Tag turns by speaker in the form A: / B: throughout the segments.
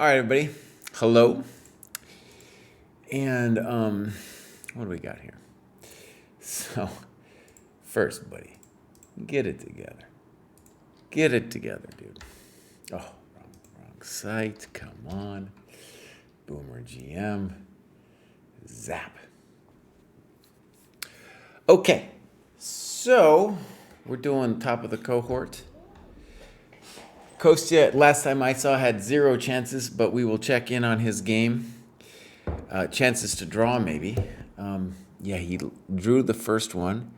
A: All right, everybody. Hello. And what do we got here? So, first, buddy, get it together. Get it together, dude. Oh, wrong site. Come on. Boomer GM. Zap. Okay. So, we're doing top of the cohort. Kostya, last time I saw, had 0 chances, but we will check in on his game. Chances to draw, maybe. Yeah, he drew the first one.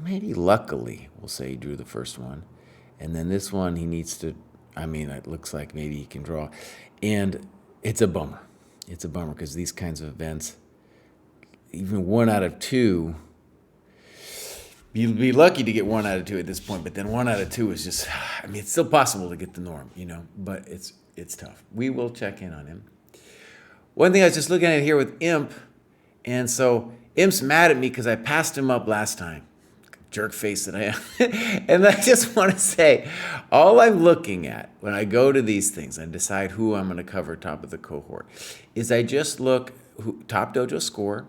A: Maybe luckily, we'll say he drew the first one. And then this one, he needs to, it looks like maybe he can draw. And it's a bummer. It's a bummer because these kinds of events, even 1 out of 2, you'd be lucky to get 1 out of 2 at this point, but then 1 out of 2 is just, it's still possible to get the norm, but it's tough. We will check in on him. One thing I was just looking at here with Imp, and so Imp's mad at me because I passed him up last time. Jerk face that I am. And I just want to say, all I'm looking at when I go to these things and decide who I'm going to cover top of the cohort is I just look top dojo score,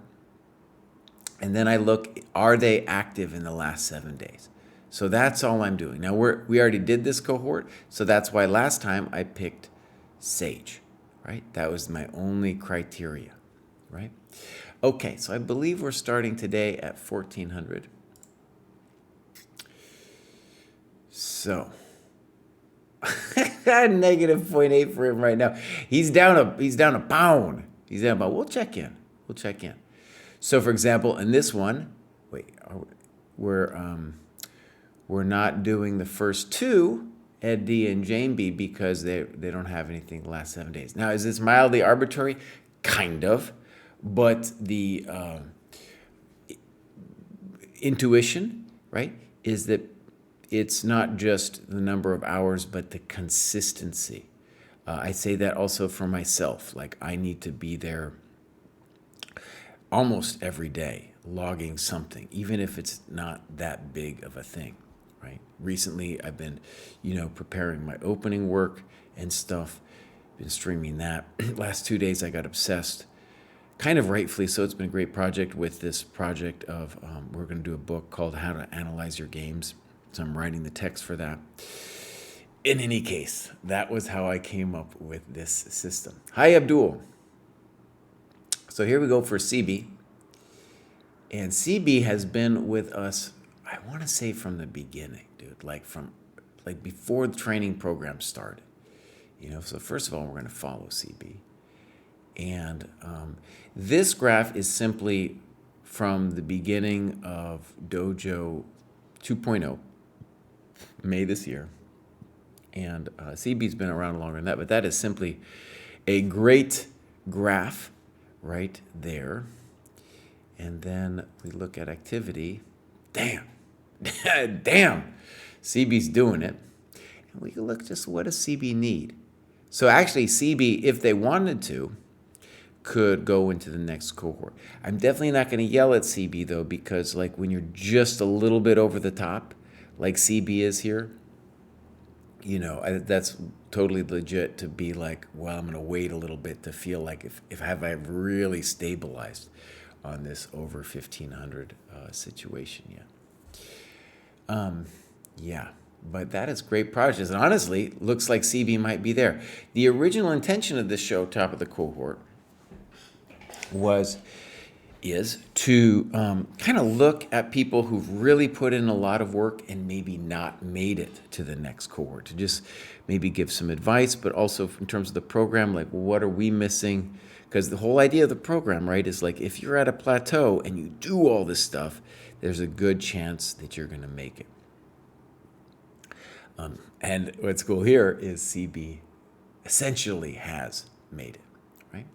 A: and then I look, are they active in the last 7 days? So that's all I'm doing. Now, we already did this cohort, so that's why last time I picked Sage, right? That was my only criteria, right? Okay, so I believe we're starting today at 1400. So, negative 0.8 for him right now. He's down a pound. He's down about. We'll check in. So, for example, in this one, we're not doing the first 2, Ed D and Jane B, because they don't have anything the last 7 days. Now, is this mildly arbitrary? Kind of, but the intuition, right, is that it's not just the number of hours, but the consistency. I say that also for myself. Like, I need to be there almost every day, logging something, even if it's not that big of a thing, right? Recently, I've been, preparing my opening work and stuff, been streaming that. Last 2 days, I got obsessed, kind of rightfully so. It's been a great project with this project of, we're going to do a book called How to Analyze Your Games. So I'm writing the text for that. In any case, that was how I came up with this system. Hi, Abdul. So here we go for CB. And CB has been with us, I want to say from the beginning, dude, like before the training program started. So first of all, we're going to follow CB. And this graph is simply from the beginning of Dojo 2.0, May this year. And CB's been around longer than that, but that is simply a great graph right there. And then we look at activity. Damn. CB's doing it. And we can look just, what does CB need? So actually, CB, if they wanted to, could go into the next cohort. I'm definitely not going to yell at CB, though, because when you're just a little bit over the top, like CB is here, that's totally legit to be like, well, I'm going to wait a little bit to feel like if I've really stabilized on this over 1500 situation yet. Yeah, but that is great progress. And honestly, looks like CB might be there. The original intention of this show, Top of the Cohort, is to kind of look at people who've really put in a lot of work and maybe not made it to the next cohort, to just maybe give some advice, but also in terms of the program, like, what are we missing? Because the whole idea of the program, right, is like, if you're at a plateau and you do all this stuff, there's a good chance that you're going to make it. And what's cool here is CB essentially has made it, right?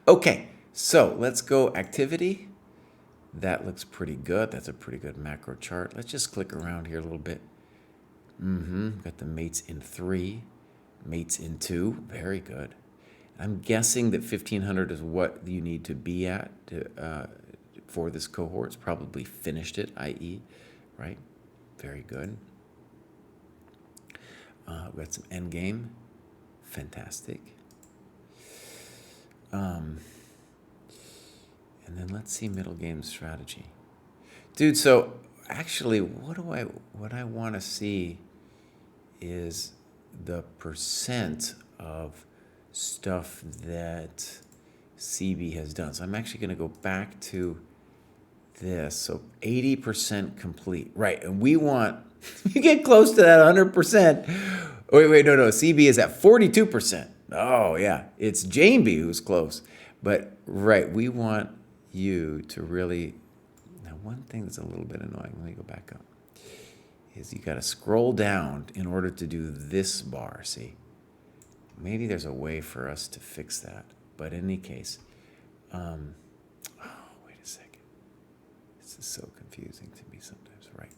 A: Okay. So let's go activity. That looks pretty good. That's a pretty good macro chart. Let's just click around here a little bit. Got the mates in 3, mates in 2. Very good. I'm guessing that 1500 is what you need to be at for this cohort. It's probably finished it, i.e., right? Very good. We've got some end game. Fantastic. And then let's see middle game strategy. Dude, so actually what I want to see is the percent of stuff that CB has done. So I'm actually going to go back to this. So 80% complete. Right. And we want, you get close to that 100%. Wait, no. CB is at 42%. Oh, yeah. It's Jane B who's close. But, right, we want you to really, now one thing that's a little bit annoying, let me go back up, is you got to scroll down in order to do this bar, see? Maybe there's a way for us to fix that. But in any case, wait a second. This is so confusing to me sometimes, right?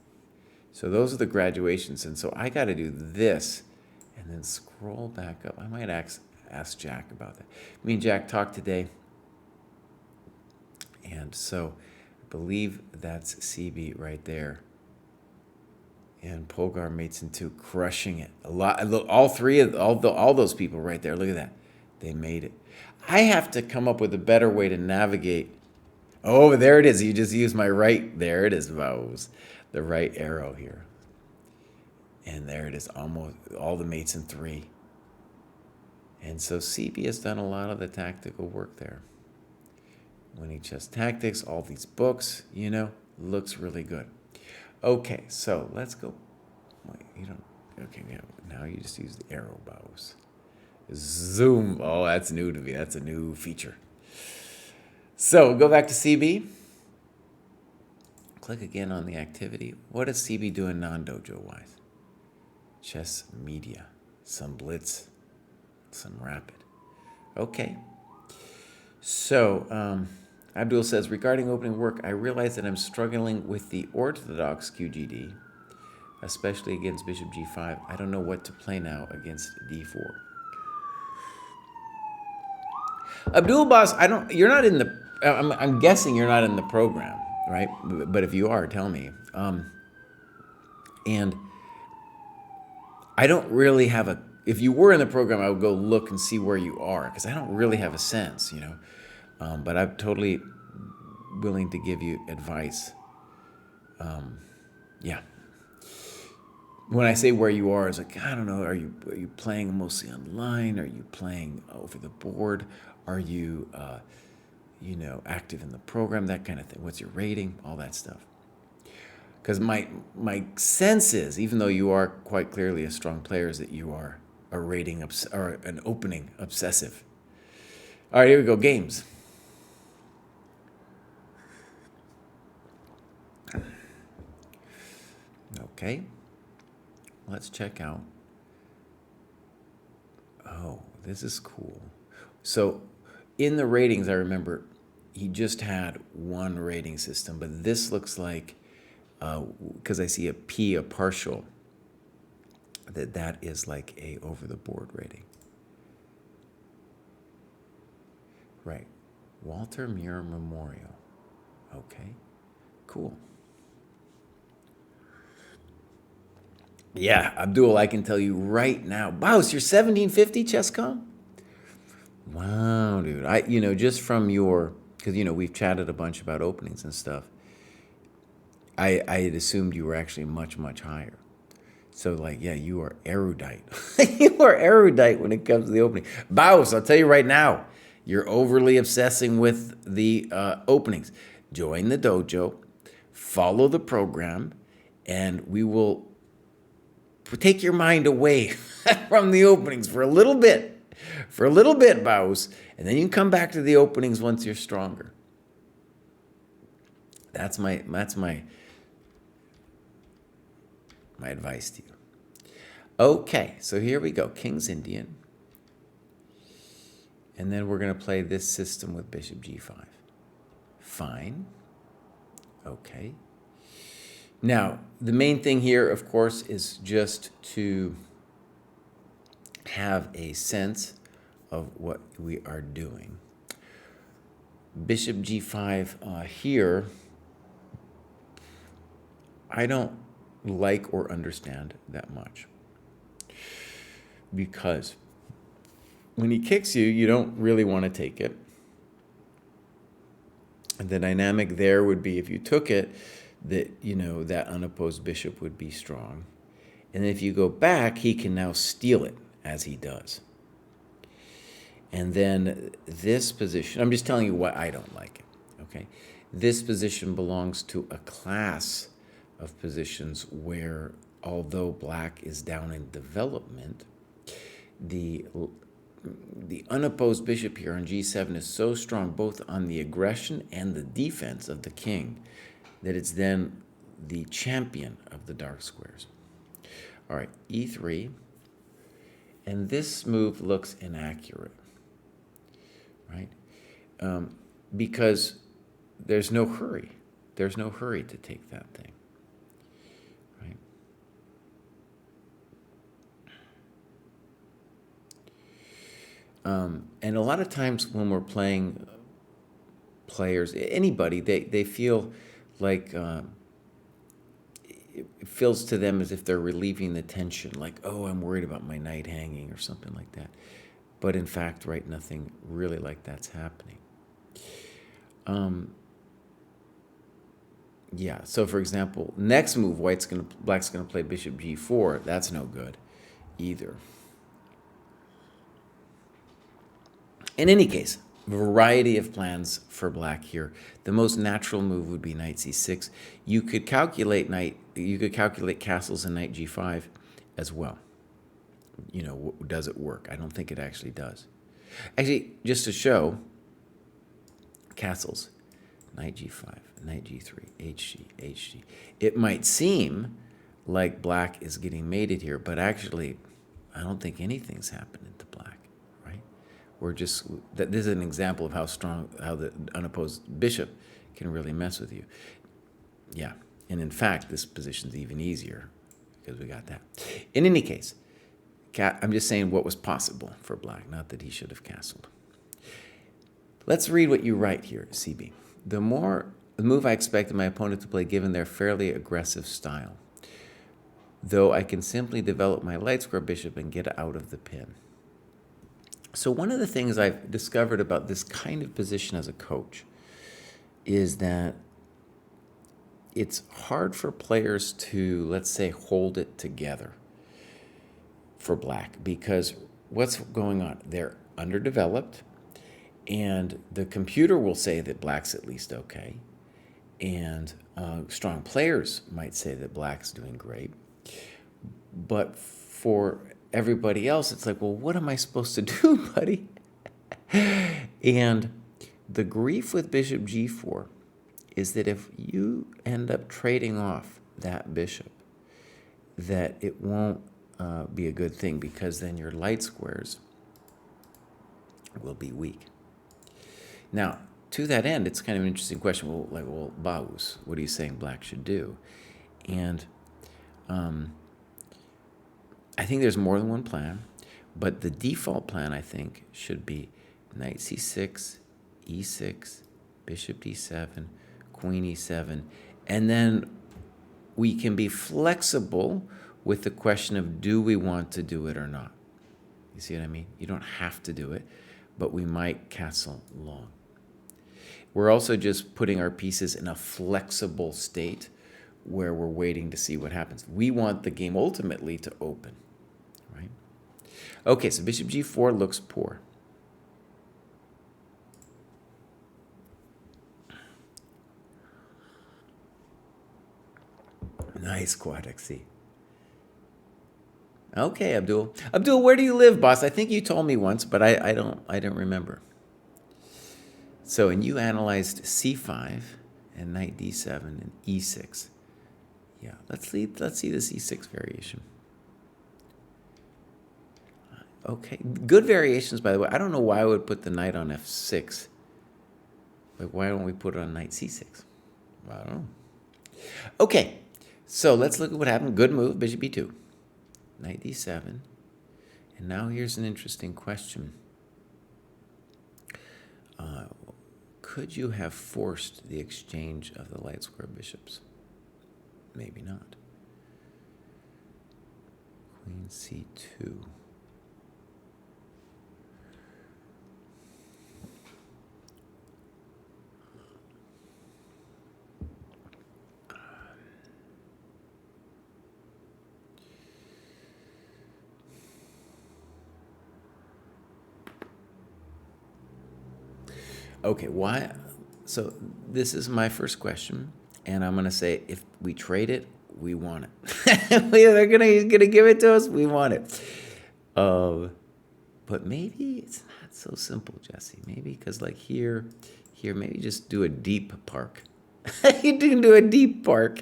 A: So those are the graduations. And so I got to do this and then scroll back up. I might ask Jack about that. Me and Jack talked today. And so I believe that's CB right there. And Polgar mates in 2, crushing it. A lot. All three of all those people right there. Look at that. They made it. I have to come up with a better way to navigate. Oh, there it is. You just use my right. There it is, Vos. The right arrow here. And there it is. Almost all the mates in 3. And so CB has done a lot of the tactical work there. Winning Chess Tactics, all these books, looks really good. Okay, so let's go. Wait, you don't. Okay, yeah. Now you just use the arrow bows. Zoom. Oh, that's new to me. That's a new feature. So go back to CB. Click again on the activity. What is CB doing non-dojo wise? Chess media, some blitz, some rapid. Okay. So Abdul says, regarding opening work, I realize that I'm struggling with the orthodox QGD, especially against Bishop G5. I don't know what to play now against D4. Abdul Boss, you're not in the, I'm guessing you're not in the program, right? But if you are, tell me. And I don't really have if you were in the program, I would go look and see where you are, because I don't really have a sense, but I'm totally willing to give you advice. Yeah. When I say where you are, it's like, I don't know, are you playing mostly online? Are you playing over the board? Are you, active in the program? That kind of thing. What's your rating? All that stuff. Because my sense is, even though you are quite clearly a strong player, is that you are a rating or an opening obsessive. All right, here we go. Games. Okay. Let's check out. Oh, this is cool. So in the ratings, I remember he just had one rating system, but this looks like, because I see a P, a partial, that is like a over-the-board rating. Right. Walter Muir Memorial. Okay. Cool. Yeah, Abdul, I can tell you right now. Boss, you're 1750 ChessCom? Wow, dude. Just from because, we've chatted a bunch about openings and stuff. I had assumed you were actually much, much higher. So, yeah, you are erudite. You are erudite when it comes to the opening. Boss, I'll tell you right now, you're overly obsessing with the openings. Join the dojo, follow the program, and we will take your mind away from the openings for a little bit, Baus, and then you can come back to the openings once you're stronger. That's my advice to you. Okay, so here we go. King's Indian. And then we're going to play this system with Bishop G5. Fine. Okay. Now, the main thing here, of course, is just to have a sense of what we are doing. Bishop G5 here, I don't like or understand that much. Because when he kicks you, you don't really want to take it. And the dynamic there would be if you took it, that, that unopposed bishop would be strong. And if you go back, he can now steal it, as he does. And then this position, I'm just telling you why I don't like it, okay? This position belongs to a class of positions where, although black is down in development, the unopposed bishop here on g7 is so strong, both on the aggression and the defense of the king, that it's then the champion of the dark squares. All right, e3, and this move looks inaccurate, right? Because there's no hurry. There's no hurry to take that thing, right? And a lot of times when we're playing players, anybody, they feel like it feels to them as if they're relieving the tension, like, oh, I'm worried about my knight hanging or something like that. But in fact, right, nothing really like that's happening. Yeah, so for example, next move, black's gonna play bishop g4. That's no good either. In any case, variety of plans for black here. The most natural move would be knight c6. You could calculate castles and knight g5 as well. Does it work? I don't think it actually does. Actually, just to show, castles, knight g5, knight g3, hg, hg. It might seem like black is getting mated here, but actually, I don't think anything's happening to black, right? This is an example of how the unopposed bishop can really mess with you. Yeah, and in fact, this position's even easier because we got that. In any case, I'm just saying what was possible for black, not that he should have castled. Let's read what you write here, CB. The move I expected my opponent to play given their fairly aggressive style, though I can simply develop my light square bishop and get out of the pin. So one of the things I've discovered about this kind of position as a coach is that it's hard for players to, let's say, hold it together for black, because what's going on? They're underdeveloped, and the computer will say that black's at least okay, and strong players might say that black's doing great. But for everybody else, it's like, well, what am I supposed to do, buddy? And the grief with bishop g4 is that if you end up trading off that bishop, that it won't be a good thing, because then your light squares will be weak. Now, to that end, it's kind of an interesting question. Well, Baus, what are you saying black should do? And I think there's more than one plan, but the default plan, I think, should be knight c6, e6, bishop d7, queen e7, and then we can be flexible with the question of, do we want to do it or not? You see what I mean? You don't have to do it, but we might castle long. We're also just putting our pieces in a flexible state where we're waiting to see what happens. We want the game ultimately to open, right? Okay, so bishop g4 looks poor. Nice quad XC. Okay, Abdul. Abdul, where do you live, boss? I think you told me once, but I don't remember. So, and you analyzed c5 and knight d7 and e6. Yeah, let's see this e6 variation. Okay, good variations, by the way. I don't know why I would put the knight on f6. Like, why don't we put it on knight c6? I don't know. Okay, so let's look at what happened. Good move, bishop e2. Knight d7. And now here's an interesting question. Could you have forced the exchange of the light square bishops? Maybe not. Queen c2. Okay, why? So this is my first question, and I'm gonna say if we trade it, we want it. He's gonna give it to us. We want it. But maybe it's not so simple, Jesse. Maybe because like here, maybe just do a deep park. You can do a deep park.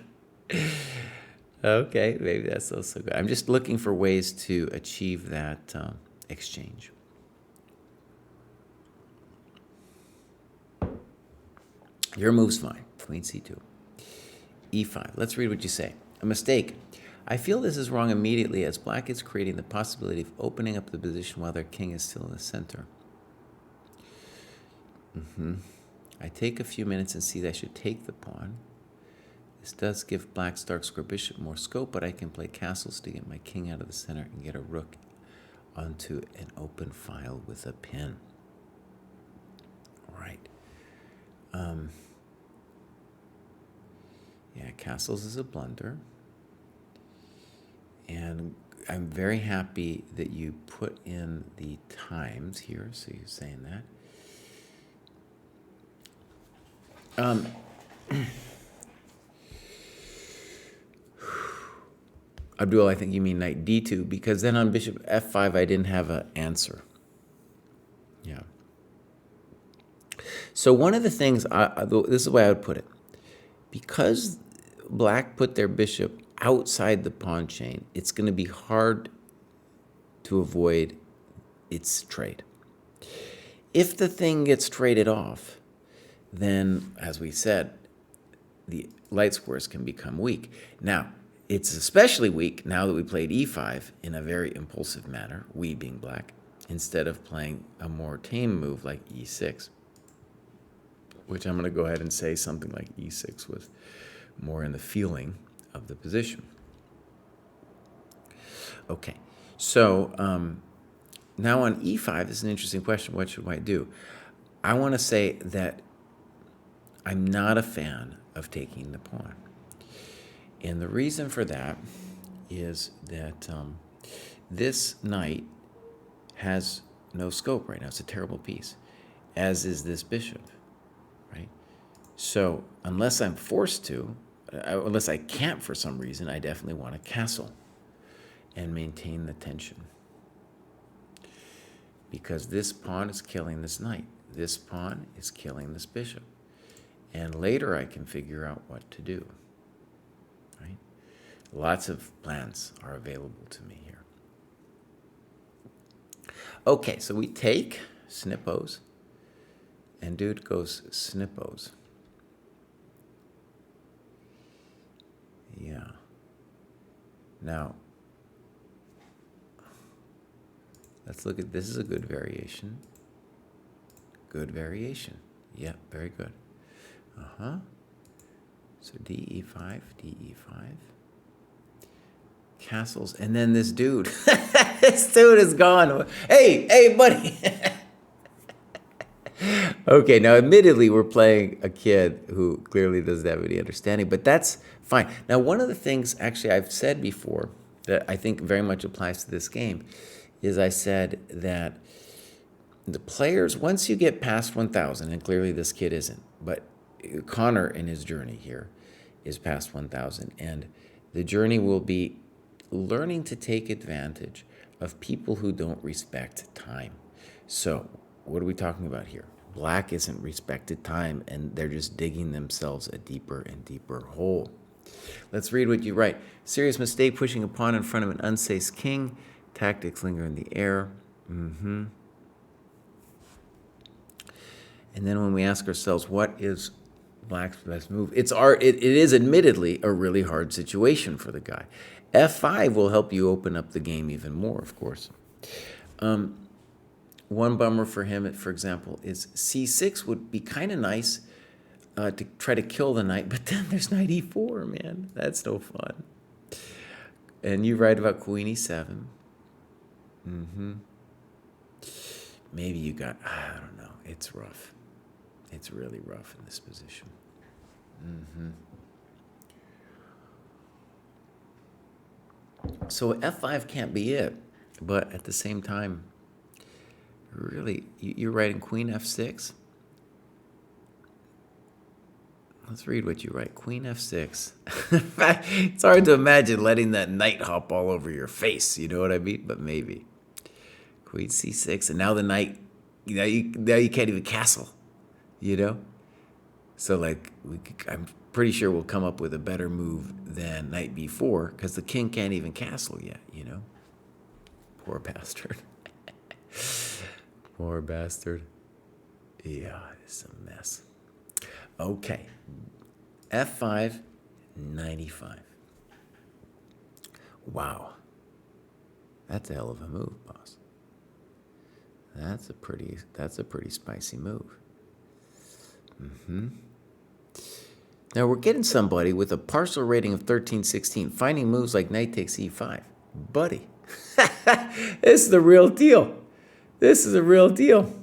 A: Okay, maybe that's also good. I'm just looking for ways to achieve that exchange. Your move's fine. Queen c2. e5. Let's read what you say. A mistake. I feel this is wrong immediately as black is creating the possibility of opening up the position while their king is still in the center. I take a few minutes and see that I should take the pawn. This does give black's dark square bishop more scope, but I can play castles to get my king out of the center and get a rook onto an open file with a pin. All right. Yeah, castles is a blunder. And I'm very happy that you put in the times here, so you're saying that. Abdul, I think you mean knight d2, because then on bishop f5, I didn't have an answer. Yeah. So one of the things, this is the way I would put it. Because black put their bishop outside the pawn chain, it's going to be hard to avoid its trade. If the thing gets traded off, then, as we said, the light squares can become weak. Now, it's especially weak now that we played e5 in a very impulsive manner, we being black, instead of playing a more tame move like e6, which I'm going to go ahead and say something like e6 was more in the feeling of the position. Okay, so now on e5, this is an interesting question. What should I do? I want to say that I'm not a fan of taking the pawn. And the reason for that is that this knight has no scope right now. It's a terrible piece, as is this bishop, right? So unless I'm forced to, unless I can't for some reason, I definitely want a castle and maintain the tension. Because this pawn is killing this knight. This pawn is killing this bishop. And later I can figure out what to do. Right? Lots of plans are available to me here. Okay, so we take snippos, and dude goes snippos. Yeah. Now, let's look at, this is a good variation. Good variation. Yeah, very good. So d-e5, d-e5. Castles, and then this dude. This dude is gone. Hey, buddy. Okay, now admittedly, we're playing a kid who clearly doesn't have any understanding, but that's fine. Now, one of the things, actually, I've said before that I think very much applies to this game is I said that the players, once you get past 1,000, and clearly this kid isn't, but Connor in his journey here is past 1,000, and the journey will be learning to take advantage of people who don't respect time. So what are we talking about here? Black isn't respected time, and they're just digging themselves a deeper and deeper hole. Let's read what you write. Serious mistake, pushing a pawn in front of an unsafe king. Tactics linger in the air. And then when we ask ourselves, what is black's best move? It is admittedly a really hard situation for the guy. F5 will help you open up the game even more, of course. One bummer for him, for example, is c6 would be kind of nice to try to kill the knight, but then there's knight e4, man. That's no fun. And you write about queen e7. Maybe you got, I don't know, it's rough. It's really rough in this position. So f5 can't be it, but at the same time, really, you're writing queen f6. Let's read what you write. Queen f6. It's hard to imagine letting that knight hop all over your face. You know what I mean? But maybe. Queen c6. And now the knight, now you can't even castle. You know? So, like, I'm pretty sure we'll come up with a better move than knight b4 because the king can't even castle yet, you know? Poor bastard. Poor bastard. Yeah, it's a mess. Okay. f5, 95. Wow. That's a hell of a move, boss. That's a pretty spicy move. Now we're getting somebody with a partial rating of 13-16, finding moves like knight takes e5. Buddy, this is the real deal. This is a real deal.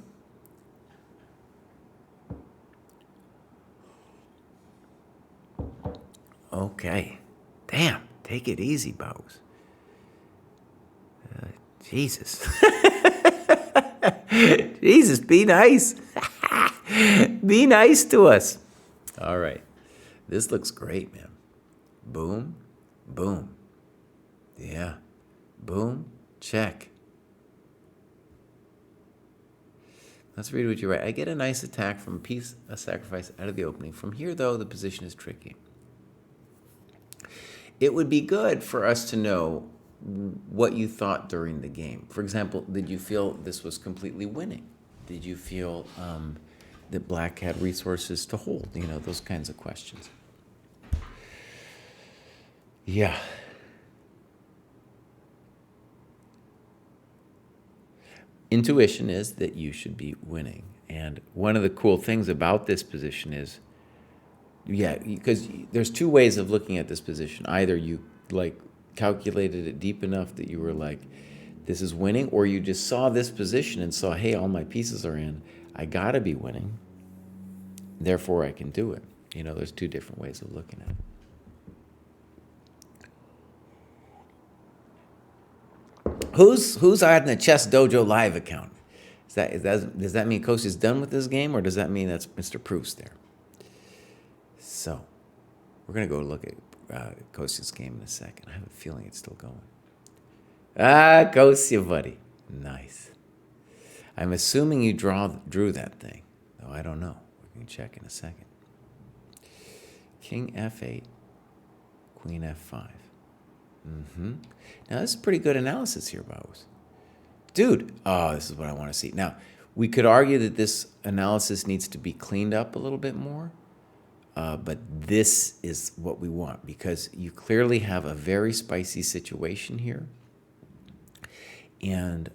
A: Okay. Damn, take it easy, Bows. Jesus. Jesus, be nice. Be nice to us. All right. This looks great, man. Boom, boom. Yeah. Boom, check. Let's read what you write. I get a nice attack from a sacrifice out of the opening. From here, though, the position is tricky. It would be good for us to know what you thought during the game. For example, did you feel this was completely winning? Did you feel that black had resources to hold? You know, those kinds of questions. Yeah. Intuition is that you should be winning. And one of the cool things about this position is, yeah, because there's two ways of looking at this position. Either you like calculated it deep enough that you were like, this is winning, or you just saw this position and saw, hey, all my pieces are in. I gotta be winning. Therefore, I can do it. You know, there's two different ways of looking at it. Who's on the ChessDojoLive account? Does that mean Kostya's done with this game, or does that mean that's Mr. Pruess there? So, we're going to go look at Kostya's game in a second. I have a feeling it's still going. Ah, Kostya, buddy. Nice. I'm assuming you drew that thing, though I don't know. We can check in a second. King f8, queen f5. Now, this is pretty good analysis here, Bows. Dude, oh, this is what I want to see. Now, we could argue that this analysis needs to be cleaned up a little bit more, but this is what we want because you clearly have a very spicy situation here, and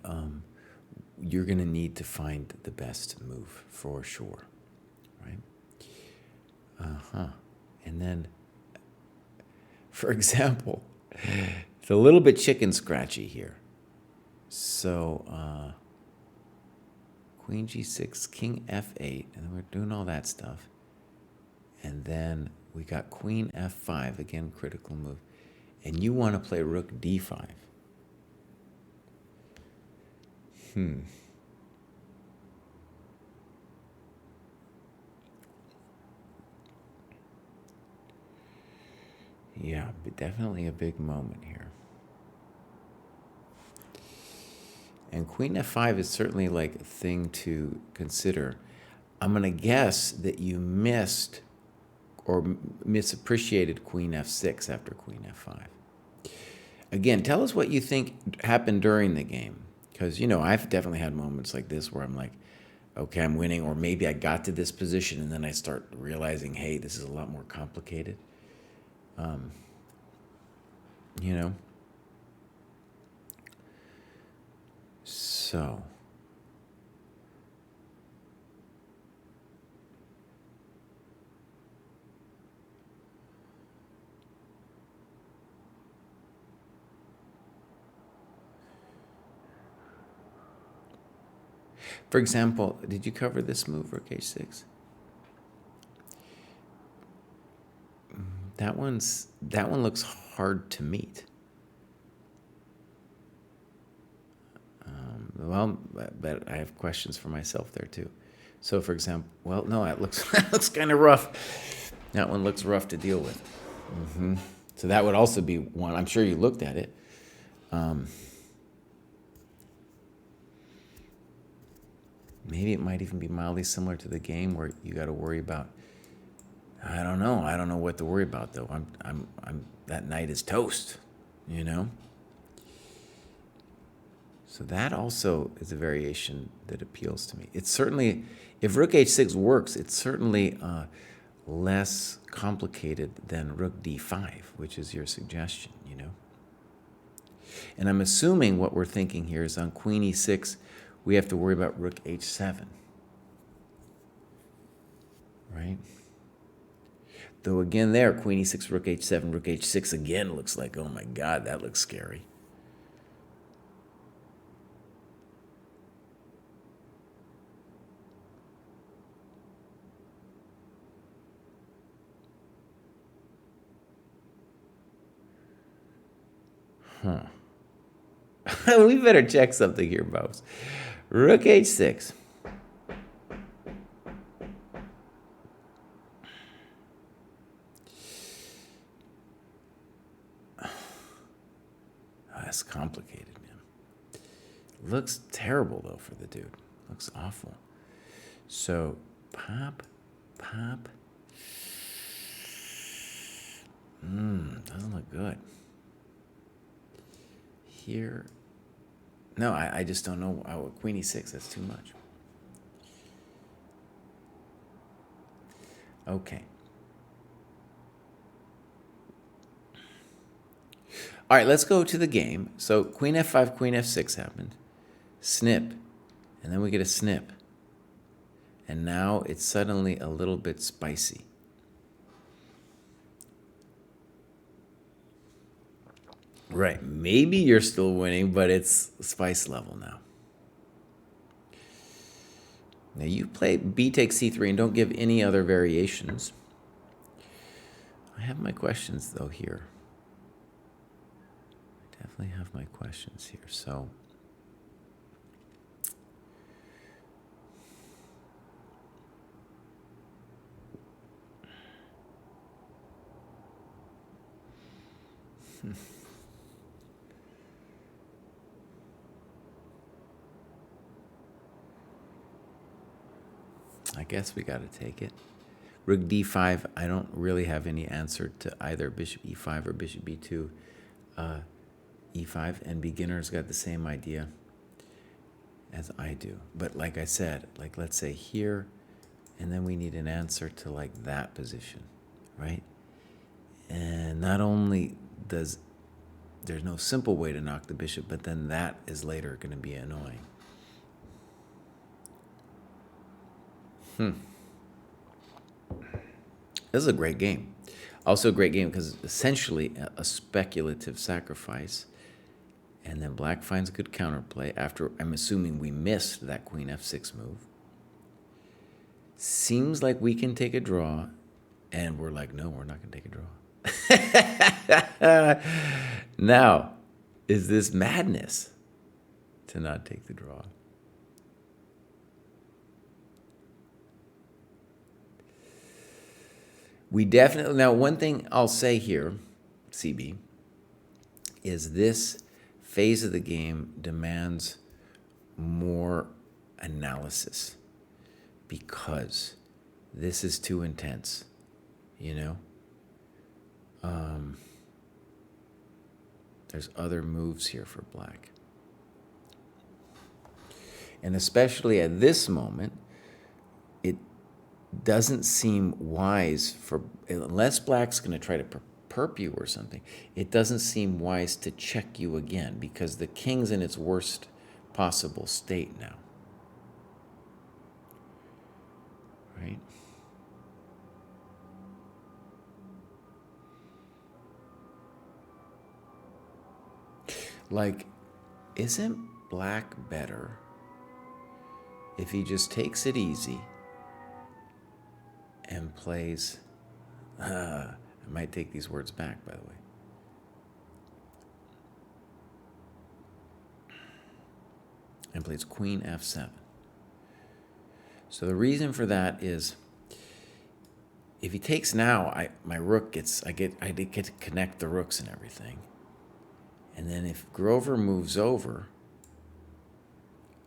A: you're going to need to find the best move for sure, right? And then, for example, it's a little bit chicken scratchy here. So, queen g6, king f8, and then we're doing all that stuff. And then we got queen f5, again, critical move. And you want to play rook d5. Yeah, but definitely a big moment here. And queen f5 is certainly like a thing to consider. I'm going to guess that you missed or misappreciated queen f6 after queen f5. Again, tell us what you think happened during the game. Because, you know, I've definitely had moments like this where I'm like, okay, I'm winning. Or maybe I got to this position and then I start realizing, hey, this is a lot more complicated. You know? So, for example, did you cover this move, rook h6? That one looks hard to meet. Well, but I have questions for myself there too. So, for example, well, no, that looks kind of rough. That one looks rough to deal with. So that would also be one. I'm sure you looked at it. Maybe it might even be mildly similar to the game where you got to worry about. I don't know. I don't know what to worry about though. I'm. That knight is toast. You know. So that also is a variation that appeals to me. It's certainly, if Rook H6 works, it's certainly less complicated than Rook D5, which is your suggestion, you know. And I'm assuming what we're thinking here is on Queen E6, we have to worry about Rook H7, right? Though again there, Queen E6, Rook H7, Rook H6 again looks like, oh my God, that looks scary. We better check something here, Bobs. Rook H6. Oh, that's complicated, man. Looks terrible, though, for the dude. Looks awful. So, pop, pop. Doesn't look good. Here. No, I just don't know. Queen E6, that's too much. Okay. All right, let's go to the game. So Queen F5, Queen F6 happened. Snip. And then we get a snip. And now it's suddenly a little bit spicy. Right, maybe you're still winning, but it's spice level now. Now you play B takes C3 and don't give any other variations. I have my questions though here. I definitely have my questions here, so. I guess we got to take it. Rook D5, I don't really have any answer to either Bishop E5 or Bishop B2. E5, and beginners got the same idea as I do. But like I said, like let's say here, and then we need an answer to like that position, right? And not only there's no simple way to knock the bishop, but then that is later going to be annoying. This is a great game. Also a great game because essentially a speculative sacrifice. And then black finds good counterplay after, I'm assuming we missed that Queen F6 move. Seems like we can take a draw. And we're like, no, we're not going to take a draw. Now, is this madness to not take the draw? We definitely, now one thing I'll say here, CB, is this phase of the game demands more analysis because this is too intense, you know? There's other moves here for black. And especially at this moment, it doesn't seem wise for, unless black's going to try to perp you or something, it doesn't seem wise to check you again because the king's in its worst possible state now. Right? Like, isn't black better if he just takes it easy and plays, I might take these words back, by the way. And plays Queen F7. So the reason for that is if he takes now, my rook gets, I get to connect the rooks and everything. And then if Grover moves over,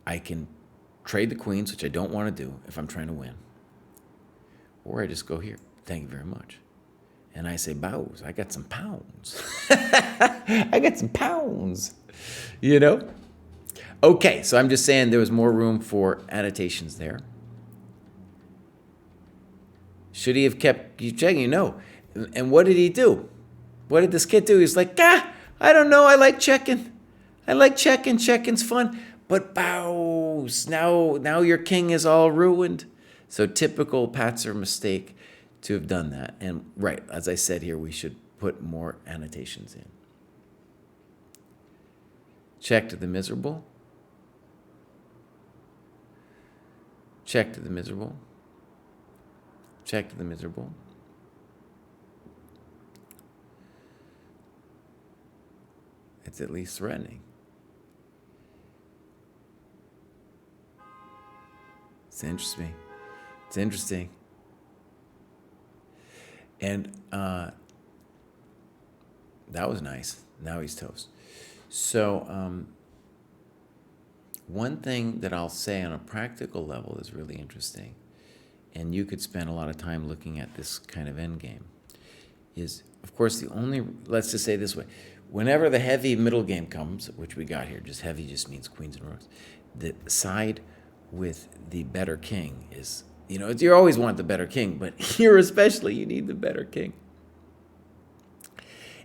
A: I can trade the queens, which I don't want to do if I'm trying to win. Or I just go here. Thank you very much. And I say, bows, I got some pounds. I got some pounds, you know? Okay, so I'm just saying there was more room for annotations there. Should he have kept checking? No. And what did he do? What did this kid do? He's like, I don't know. I like checking. I like checking. Checking's fun. But bows. Now your king is all ruined. So typical Patzer mistake to have done that. And right, as I said here, we should put more annotations in. Check to the miserable. Check to the miserable. Check to the miserable. It's at least threatening. It's interesting. It's interesting. And that was nice. Now he's toast. So one thing that I'll say on a practical level is really interesting, and you could spend a lot of time looking at this kind of endgame, is, of course, let's just say it this way, whenever the heavy middle game comes, which we got here, just heavy just means queens and rooks, the side with the better king is, you always want the better king, but here especially you need the better king.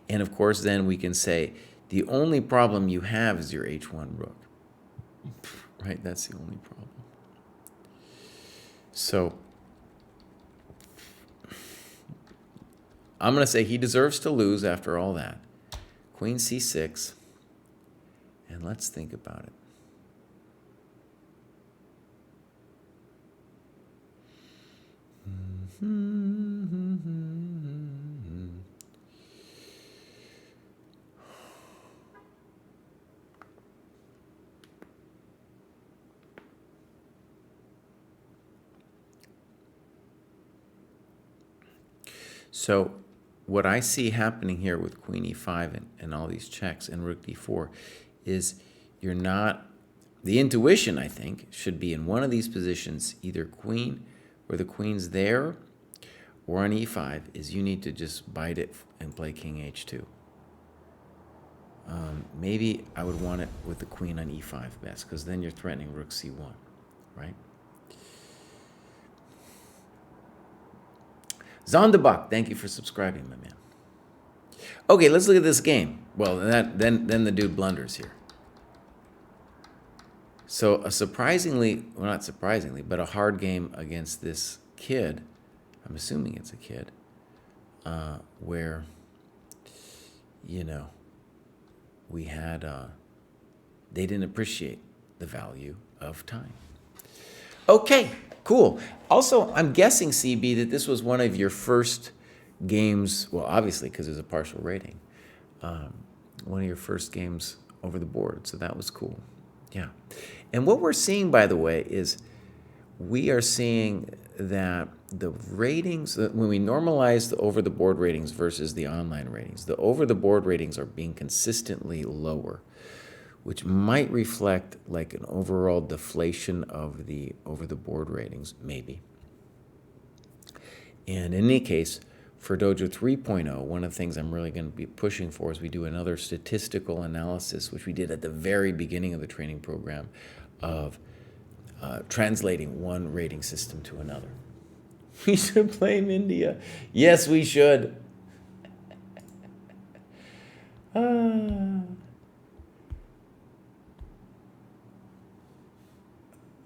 A: And of course, then we can say the only problem you have is your h1 rook. Right? That's the only problem. So I'm going to say he deserves to lose after all that. Queen c6. And let's think about it. So what I see happening here with queen e5 and all these checks and rook d4 is the intuition, I think, should be in one of these positions, either queen where the queen's there or on e5, is you need to just bite it and play king h2. Maybe I would want it with the queen on e5 best, because then you're threatening rook c1, right? Zonderbach, thank you for subscribing, my man. Okay, let's look at this game. Well, then the dude blunders here. So a surprisingly, well, not surprisingly, but a hard game against this kid. I'm assuming it's a kid, where, we had, they didn't appreciate the value of time. Okay, cool. Also, I'm guessing, CB, that this was one of your first games, well, obviously, because there's a partial rating, one of your first games over the board, so that was cool. Yeah. And what we're seeing, by the way, is we are seeing that the ratings, when we normalize the over-the-board ratings versus the online ratings, the over-the-board ratings are being consistently lower, which might reflect like an overall deflation of the over-the-board ratings, maybe. And in any case, for Dojo 3.0, one of the things I'm really going to be pushing for is we do another statistical analysis, which we did at the very beginning of the training program, of translating one rating system to another. We should blame India. Yes, we should.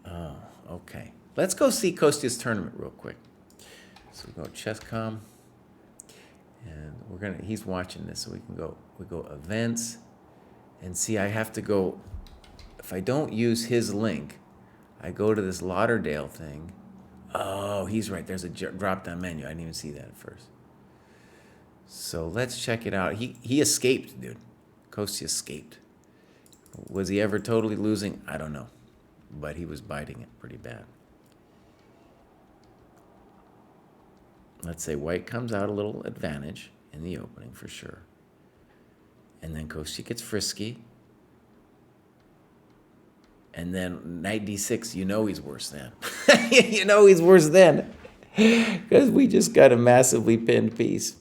A: Oh, okay. Let's go see Kostya's tournament real quick. So we go ChessCom, and he's watching this, so we go events, and see, I have to go, if I don't use his link, I go to this Lauderdale thing. Oh, he's right. There's a drop-down menu. I didn't even see that at first. So let's check it out. He escaped, dude. Kostya escaped. Was he ever totally losing? I don't know. But he was biting it pretty bad. let's say white comes out a little advantage in the opening for sure. And then Kostya gets frisky. And then knight d6, you know he's worse then. You know he's worse then. Because we just got a massively pinned piece.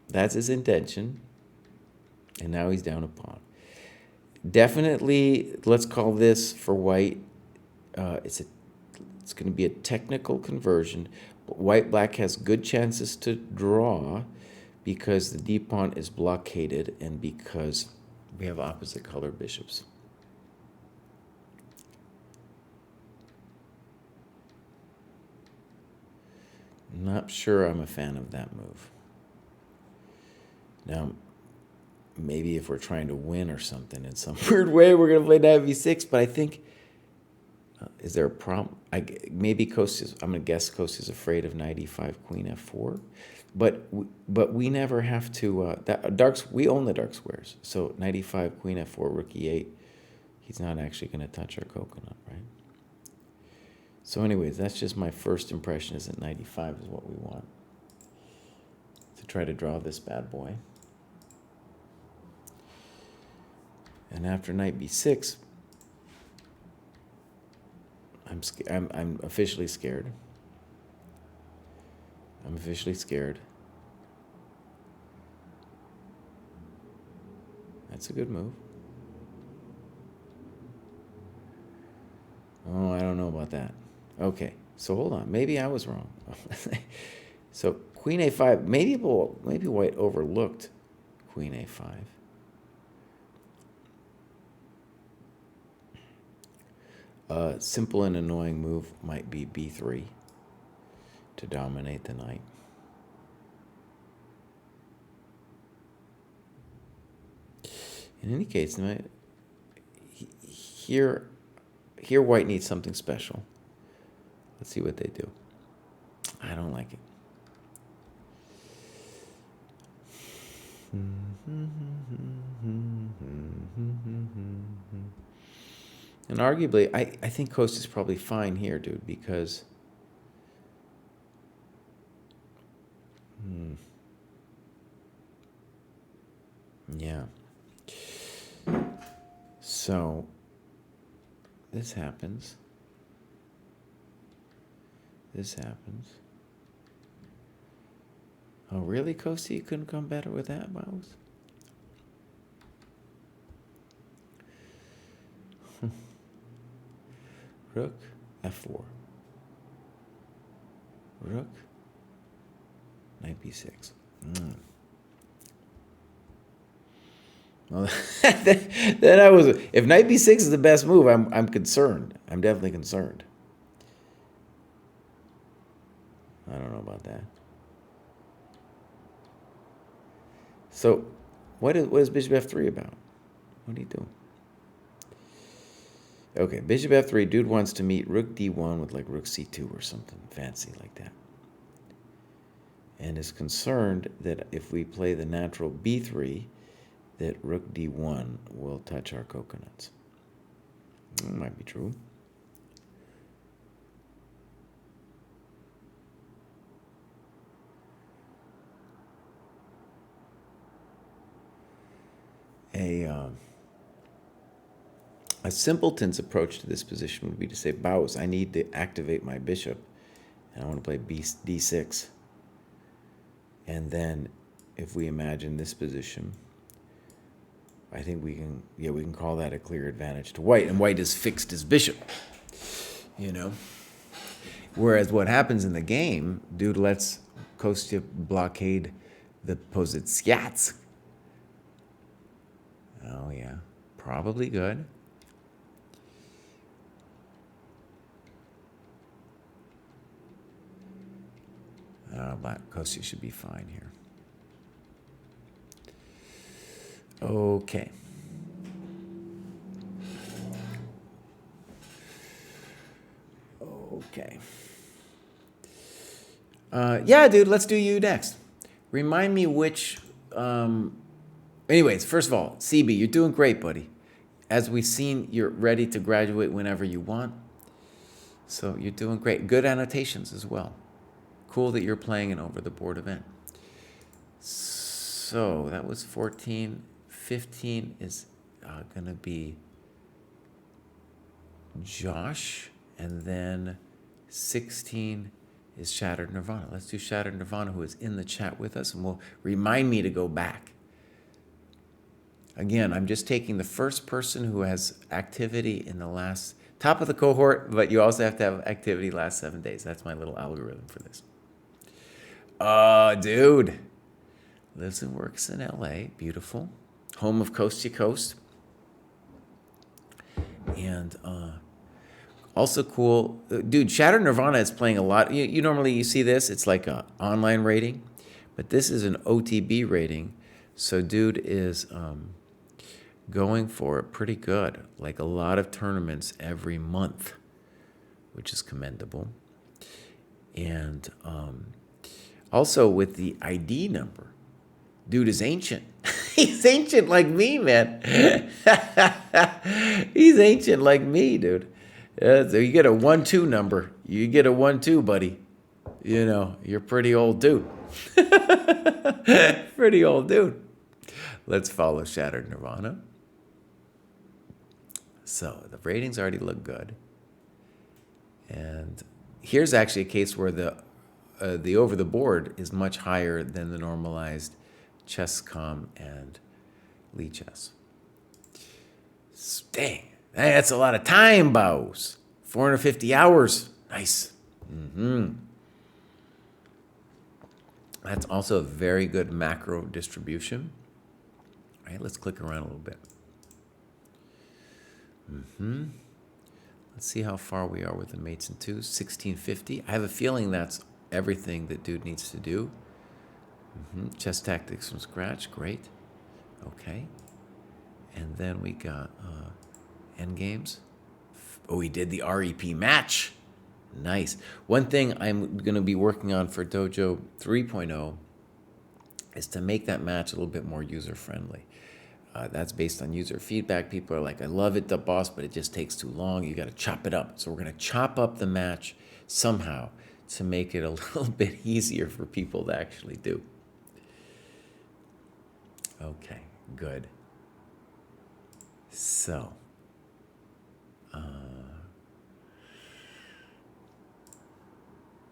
A: That's his intention. And now he's down a pawn. Definitely, let's call this for white, it's going to be a technical conversion. But white-black has good chances to draw because the d-pawn is blockaded and because we have opposite color bishops. Not sure I'm a fan of that move. Now, maybe if we're trying to win or something in some weird way, we're going to play knight v6, but I think, is there a problem? Maybe Kostya's, I'm going to guess Kostya's afraid of knight e5, queen f4, but we never have to, we own the dark squares, so knight e5, queen f4, rook e8, he's not actually going to touch our coconut, right? So anyways, that's just my first impression, is that knight e5 is what we want. To try to draw this bad boy. And after knight b6, I'm officially scared. I'm officially scared. That's a good move. Oh, I don't know about that. Okay, so hold on. Maybe I was wrong. So queen a5. Maybe white overlooked queen a5. A simple and annoying move might be b3 to dominate the knight. In any case, here white needs something special. Let's see what they do. I don't like it. And arguably, I think Kostya's probably fine here, dude, because yeah. So this happens. This happens. Oh, really, Kostya? You couldn't come better with that, Mouse? Rook, f4. Rook, knight b6. Well, then I was. If knight b6 is the best move, I'm concerned. I'm definitely concerned. I don't know about that. So, what is bishop f3 about? What are you doing? Okay, bishop f3. Dude wants to meet rook d1 with like rook c2 or something fancy like that. And is concerned that if we play the natural b3, that rook d1 will touch our coconuts. That might be true. A simpleton's approach to this position would be to say, Baus, I need to activate my bishop, and I want to play d6. And then, if we imagine this position, I think we can call that a clear advantage to white, and white has fixed his bishop, you know. Whereas what happens in the game, dude lets Kostya blockade the Pozitsyats. Oh yeah, probably good. Black Kostya should be fine here. Okay. Okay. Yeah, dude, let's do you next. Remind me which... anyways, first of all, CB, you're doing great, buddy. As we've seen, you're ready to graduate whenever you want. So you're doing great. Good annotations as well. Cool that you're playing an over-the-board event. So that was 14. 15 is going to be Josh. And then 16 is Shattered Nirvana. Let's do Shattered Nirvana, who is in the chat with us, and will remind me to go back. Again, I'm just taking the first person who has activity in the last, top of the cohort, but you also have to have activity last 7 days. That's my little algorithm for this. Dude. Lives and works in LA. Beautiful. Home of Kostya Coast. And also cool. Dude, Shattered Nirvana is playing a lot. You normally you see this. It's like an online rating. But this is an OTB rating. So dude is going for it pretty good. Like a lot of tournaments every month, which is commendable. And also with the ID number. Dude is ancient. He's ancient like me, man. He's ancient like me, dude. So you get a 1-2 number. You get a 1-2, buddy. You know, you're pretty old dude. Pretty old dude. Let's follow Shattered Nirvana. So the ratings already look good. And here's actually a case where the over the board is much higher than the normalized ChessCom and Lichess. Dang, that's a lot of time, bows. 450 hours. Nice. That's also a very good macro distribution. All right, let's click around a little bit. Let's see how far we are with the mates and twos. 1650. I have a feeling that's everything that dude needs to do. Chess tactics from scratch. Great. Okay. And then we got endgames. Oh, he did the REP match. Nice. One thing I'm going to be working on for Dojo 3.0 is to make that match a little bit more user-friendly. That's based on user feedback. People are like, I love it, the boss, but it just takes too long. You got to chop it up. So we're going to chop up the match somehow to make it a little bit easier for people to actually do. Okay, good. So,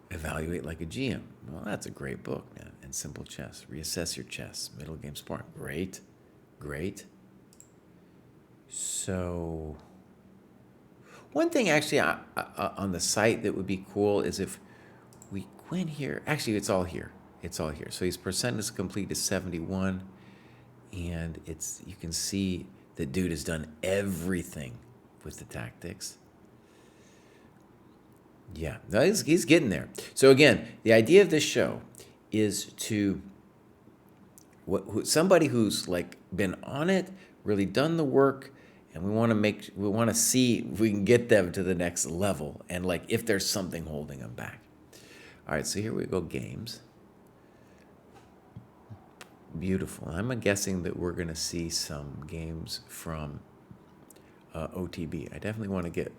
A: Evaluate Like a GM. Well, that's a great book, man. And Simple Chess. Reassess your chess. Middle game sparring. Great. Great. So, one thing actually on the site that would be cool is if we went here. Actually, it's all here. It's all here. So his percentage complete is 71. And you can see the dude has done everything with the tactics. Yeah, he's getting there. So again, the idea of this show is to somebody who's like been on it, really done the work, and we want to see if we can get them to the next level, and like if there's something holding them back. All right, so here we go, games. Beautiful. I'm guessing that we're going to see some games from OTB. I definitely want to get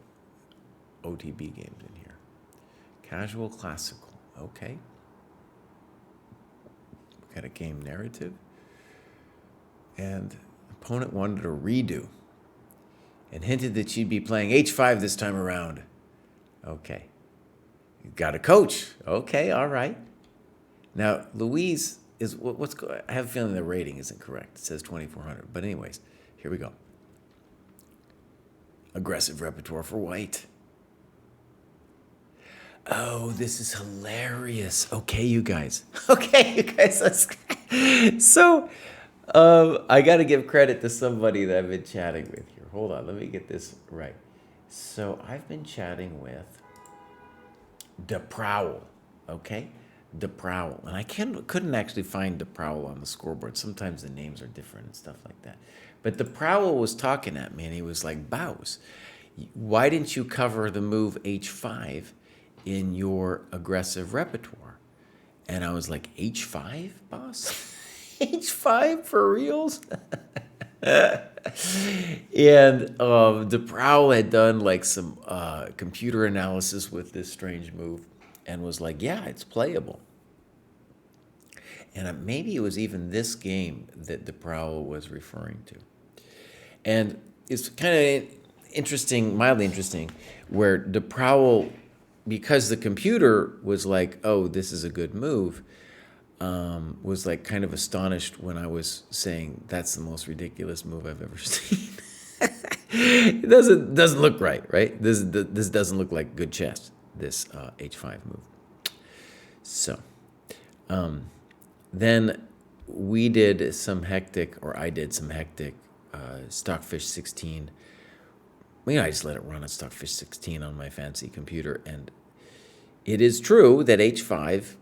A: OTB games in here. Casual, classical. Okay. Got a game narrative. And opponent wanted a redo and hinted that she'd be playing H5 this time around. Okay. You got a coach. Okay, all right. Now, Louise is I have a feeling the rating isn't correct. It says 2,400. But anyways, here we go. Aggressive repertoire for white. Oh, this is hilarious. Okay, you guys. So, I got to give credit to somebody that I've been chatting with here. Hold on, let me get this right. So, I've been chatting with DeProwl, okay? DeProwl. And I couldn't actually find DeProwl on the scoreboard. Sometimes the names are different and stuff like that. But DeProwl was talking at me, and he was like, Bows, why didn't you cover the move H5 in your aggressive repertoire? And I was like, H5, boss? H5 for reals? And DeProwl had done like some computer analysis with this strange move. and was like, yeah, it's playable. And maybe it was even this game that the Prowl was referring to. And it's kind of interesting, mildly interesting, where the Prowl, because the computer was like, oh, this is a good move, was like kind of astonished when I was saying that's the most ridiculous move I've ever seen. It doesn't look right? This doesn't look like good chess, this h5 move. So then we did some hectic, or I did some hectic Stockfish 16. I just let it run at Stockfish 16 on my fancy computer, and it is true that h5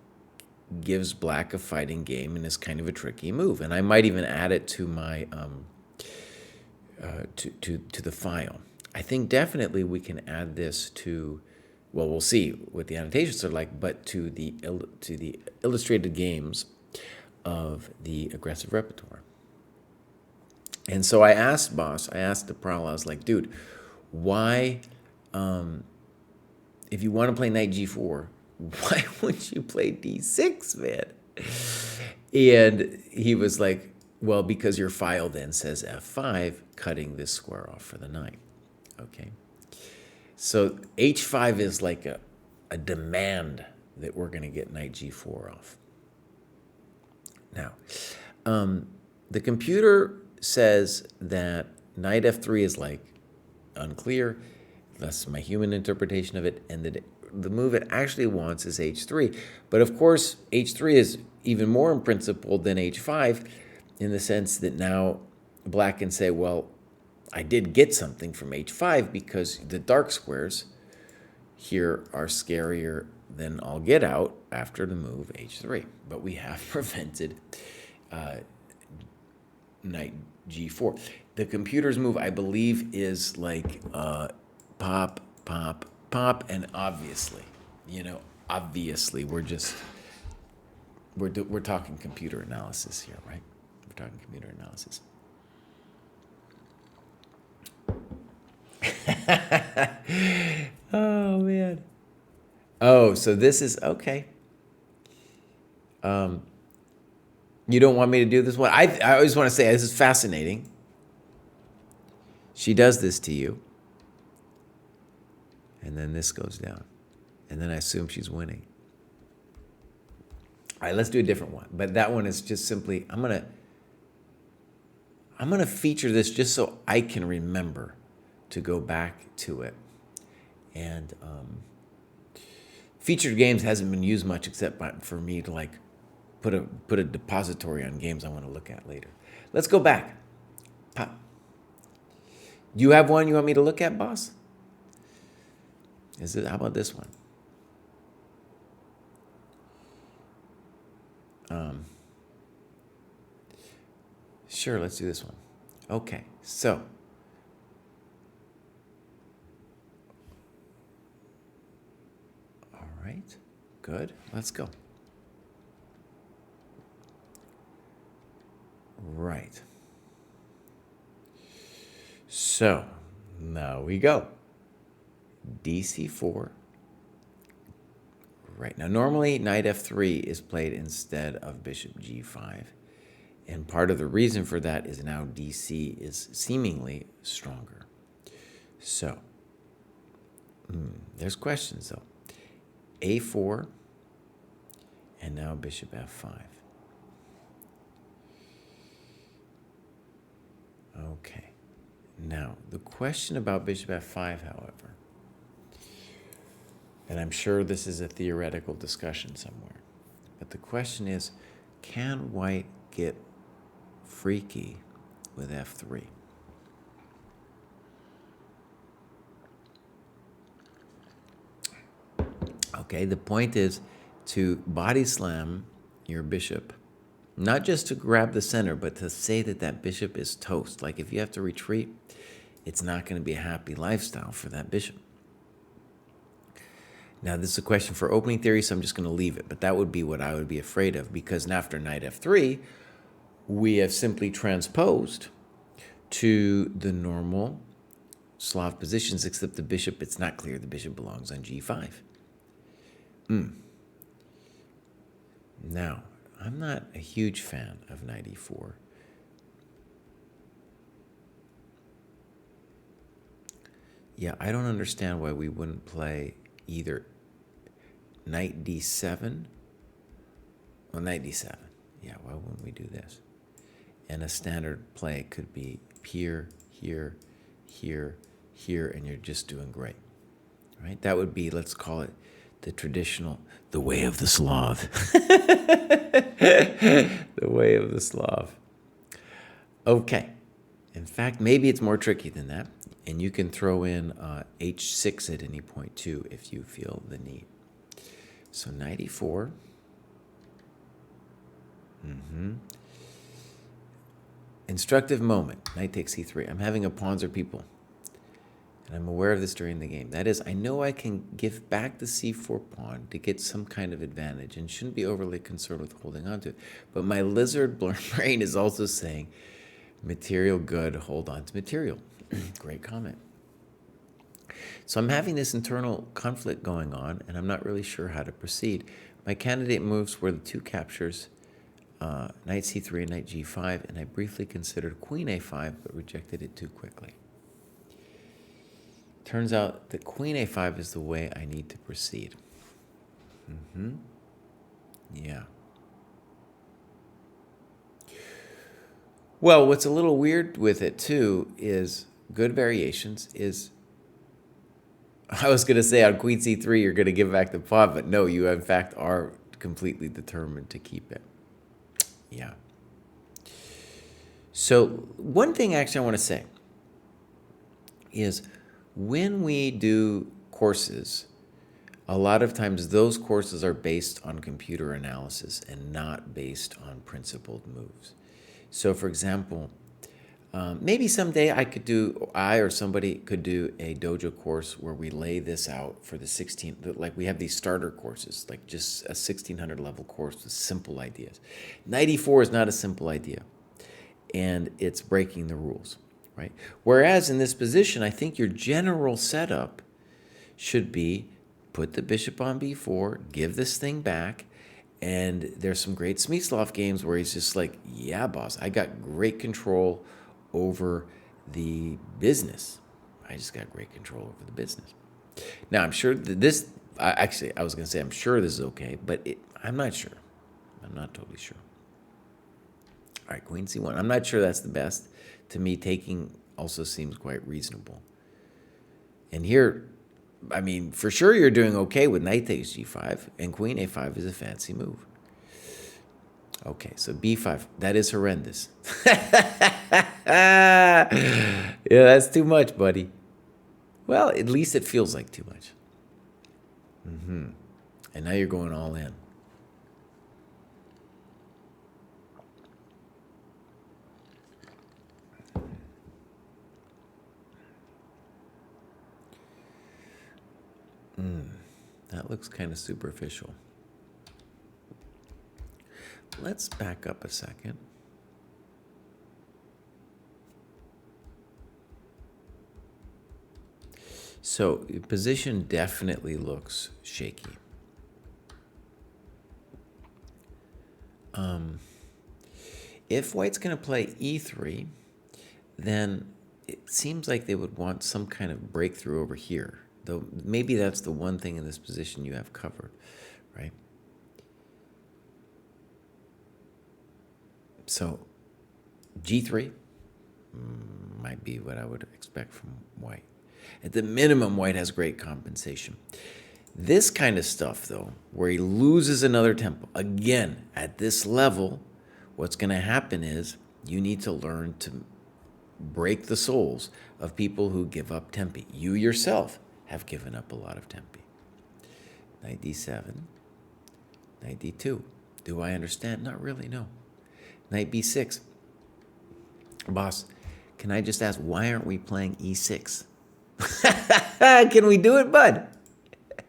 A: gives black a fighting game and is kind of a tricky move. And I might even add it to my to the file. I think definitely we can add this to, well, we'll see what the annotations are like, but to the illustrated games of the aggressive repertoire. And so I asked the Prowl, I was like, dude, why, if you want to play knight g4, why wouldn't you play d6, man? And he was like, well, because your file then says f5, cutting this square off for the knight. Okay. So h5 is like a demand that we're going to get knight g4 off. Now, the computer says that knight f3 is like unclear. That's my human interpretation of it, and that the move it actually wants is h3. But of course, h3 is even more in principle than h5, in the sense that now black can say, well, I did get something from h5 because the dark squares here are scarier than I'll get out after the move h3. But we have prevented knight g4. The computer's move, I believe, is like pop, pop, pop, and obviously, we're talking computer analysis here, right? We're talking computer analysis. Oh, man. Oh, so this is, okay. You don't want me to do this one? I always want to say, this is fascinating. She does this to you. And then this goes down. And then I assume she's winning. All right, let's do a different one. But that one is just simply, I'm gonna feature this just so I can remember to go back to it. And featured games hasn't been used much except for me to like put a depository on games I want to look at later. Let's go back. Pop. Do you have one you want me to look at, boss? How about this one? Sure, let's do this one. Okay, so all right, good. Let's go. Right. So now we go. DC4. Right. Now, normally knight f3 is played instead of bishop g5. And part of the reason for that is now DC is seemingly stronger. So, there's questions though. A4, and now bishop f5. Okay. Now, the question about bishop f5, however, and I'm sure this is a theoretical discussion somewhere, but the question is, can white get freaky with f3? Okay, the point is to body slam your bishop, not just to grab the center, but to say that that bishop is toast. Like if you have to retreat, it's not going to be a happy lifestyle for that bishop. Now, this is a question for opening theory, so I'm just going to leave it. But that would be what I would be afraid of, because after knight f3, we have simply transposed to the normal Slav positions, except the bishop, it's not clear the bishop belongs on g5. Now, I'm not a huge fan of knight e4. Yeah, I don't understand why we wouldn't play either knight d7 or knight d7. Yeah, why wouldn't we do this? And a standard play could be here, here, here, here, and you're just doing great, right? That would be, let's call it the traditional, the way of the Slav. The way of the Slav. Okay. In fact, maybe it's more tricky than that. And you can throw in h6 at any point too if you feel the need. So knight e4. Instructive moment. Knight takes e3. I'm having a pawns or people. And I'm aware of this during the game. That is, I know I can give back the c4 pawn to get some kind of advantage and shouldn't be overly concerned with holding on to it. But my lizard brain is also saying, material good, hold on to material. Great comment. So I'm having this internal conflict going on, and I'm not really sure how to proceed. My candidate moves were the two captures, knight c3 and knight g5, and I briefly considered queen a5, but rejected it too quickly. Turns out that queen a5 is the way I need to proceed. Yeah. Well, what's a little weird with it, too, is good variations is, I was going to say on queen c3, you're going to give back the pawn, but no, you in fact are completely determined to keep it. Yeah. So one thing actually I want to say is when we do courses, a lot of times those courses are based on computer analysis and not based on principled moves. So for example, maybe someday I or somebody could do a dojo course where we lay this out for the 16, like we have these starter courses, like just a 1600 level course with simple ideas. Knight e4 is not a simple idea, and it's breaking the rules, right? Whereas in this position, I think your general setup should be put the bishop on b4, give this thing back, and there's some great Smyslov games where he's just like, yeah, boss, I got great control over the business. I just got great control over the business. Now, I'm sure that this, I was going to say I'm sure this is okay, but I'm not sure. I'm not totally sure. All right, queen c1. I'm not sure that's the best. To me, taking also seems quite reasonable. And here, I mean, for sure you're doing okay with knight takes g5, and queen a5 is a fancy move. Okay, so b5, that is horrendous. Yeah, that's too much, buddy. Well, at least it feels like too much. And now you're going all in. That looks kind of superficial. Let's back up a second. So your position definitely looks shaky. If white's going to play e3, then it seems like they would want some kind of breakthrough over here. Though maybe that's the one thing in this position you have covered, right? So g3 might be what I would expect from white. At the minimum, white has great compensation. This kind of stuff, though, where he loses another tempo, again, at this level, what's going to happen is you need to learn to break the souls of people who give up tempi. You yourself have given up a lot of tempi. Knight d7, knight d2. Do I understand? Not really, no. Knight b6. Boss, can I just ask, why aren't we playing e6? Can we do it, bud?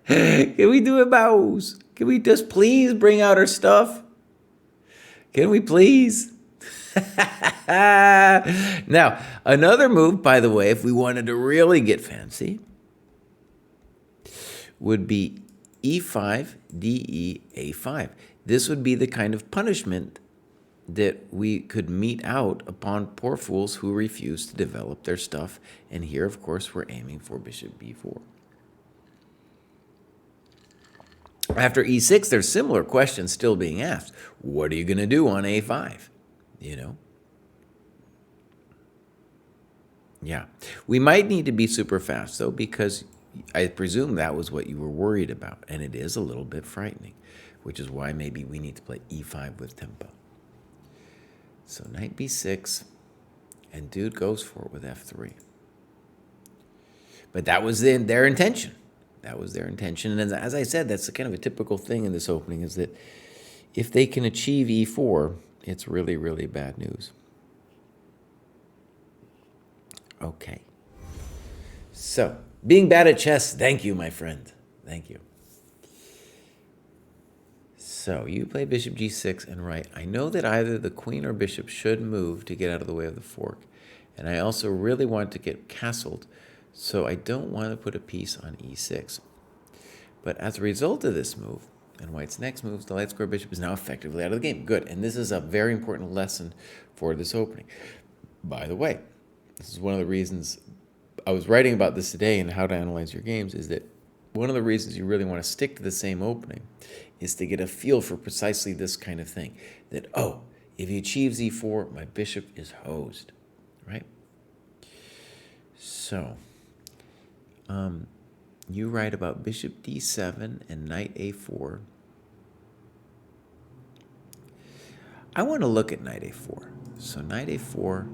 A: Can we do it, bows? Can we just please bring out our stuff? Can we please? Now, another move, by the way, if we wanted to really get fancy, would be e5, de, a5. This would be the kind of punishment that we could mete out upon poor fools who refuse to develop their stuff. And here, of course, we're aiming for bishop b4. After e6, there's similar questions still being asked. What are you going to do on a5? You know? Yeah. We might need to be super fast, though, because I presume that was what you were worried about, and it is a little bit frightening, which is why maybe we need to play e5 with tempo. So knight b6, and dude goes for it with f3. But that was their intention. That was their intention. And as I said, that's kind of a typical thing in this opening, is that if they can achieve e4, it's really, really bad news. Okay. So, being bad at chess, thank you, my friend. Thank you. So, you play bishop g6 and right. I know that either the queen or bishop should move to get out of the way of the fork. And I also really want to get castled, so I don't want to put a piece on e6. But as a result of this move, and white's next move, the light square bishop is now effectively out of the game. Good. And this is a very important lesson for this opening. By the way, this is one of the reasons I was writing about this today and how to analyze your games, is that one of the reasons you really want to stick to the same opening is to get a feel for precisely this kind of thing. That, oh, if he achieves e4, my bishop is hosed, right? So, you write about bishop d7 and knight a4. I want to look at knight a4. So knight a4,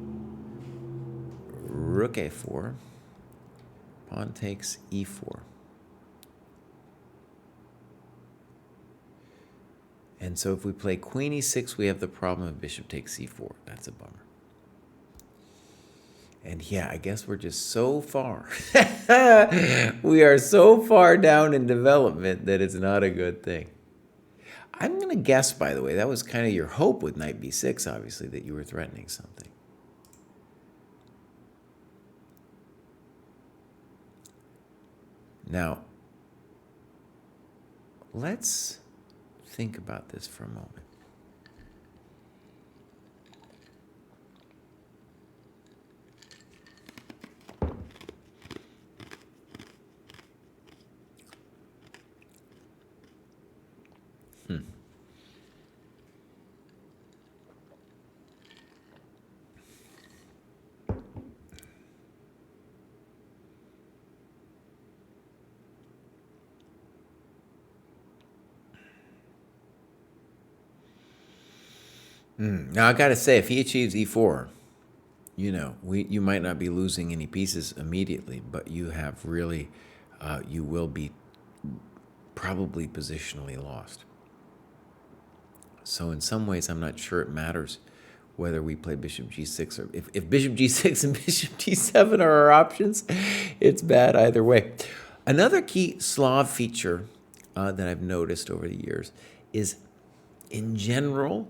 A: rook a4, pawn takes e4. And so if we play queen e6, we have the problem of bishop takes c4. That's a bummer. And yeah, I guess we're just so far. We are so far down in development that it's not a good thing. I'm going to guess, by the way, that was kind of your hope with knight b6, obviously, that you were threatening something. Now, let's think about this for a moment. Now, I got to say, if he achieves e4, you know, you might not be losing any pieces immediately, but you have really, you will be probably positionally lost. So in some ways, I'm not sure it matters whether we play bishop g6 or if bishop g6 and bishop d7 are our options, it's bad either way. Another key Slav feature that I've noticed over the years is, in general,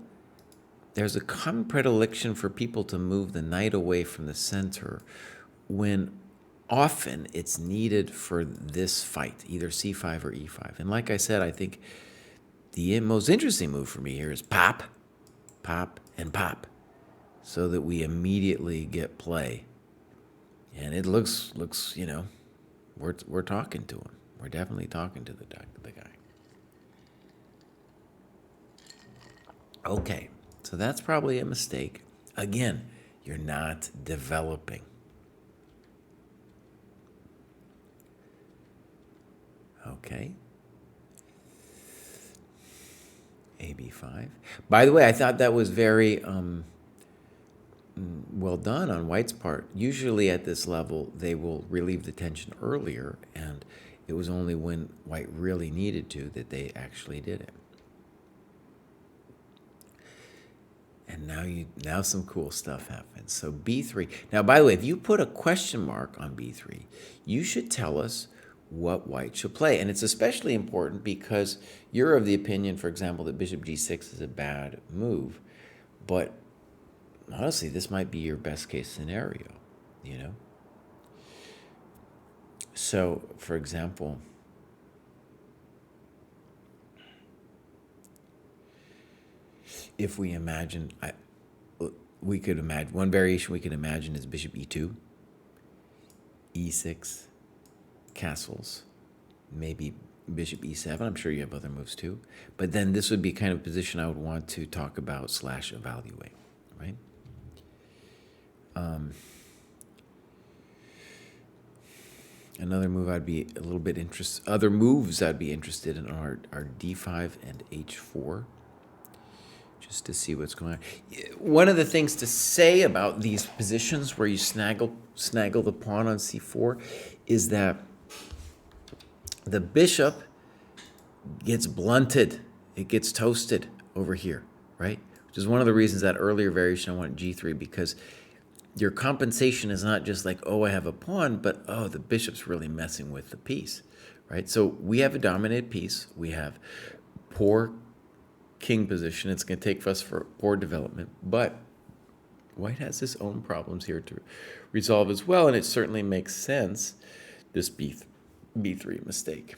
A: there's a common predilection for people to move the knight away from the center when often it's needed for this fight, either c5 or e5. And like I said, I think the most interesting move for me here is pop, pop, and pop, so that we immediately get play. And it looks, you know, we're talking to him. We're definitely talking to the guy. Okay. So that's probably a mistake. Again, you're not developing. Okay. AB5. By the way, I thought that was very well done on White's part. Usually at this level, they will relieve the tension earlier, and it was only when White really needed to that they actually did it. And now some cool stuff happens. So b3. Now, by the way, if you put a question mark on b3, you should tell us what White should play. And it's especially important because you're of the opinion, for example, that bishop g6 is a bad move. But honestly, this might be your best case scenario, you know? So, for example, if we imagine, we could imagine, one variation we could imagine is bishop e2, e6, castles, maybe bishop e7. I'm sure you have other moves too. But then this would be kind of a position I would want to talk about / evaluate, right? Another move I'd be a little bit interested, other moves I'd be interested in are d5 and h4, just to see what's going on. One of the things to say about these positions where you snaggle the pawn on c4 is that the bishop gets blunted. It gets toasted over here, right? Which is one of the reasons that earlier variation I wanted g3, because your compensation is not just like, oh, I have a pawn, but, oh, the bishop's really messing with the piece, right? So we have a dominated piece. We have poor king position. It's going to take us for poor development, but white has his own problems here to resolve as well, and it certainly makes sense, this b3 mistake.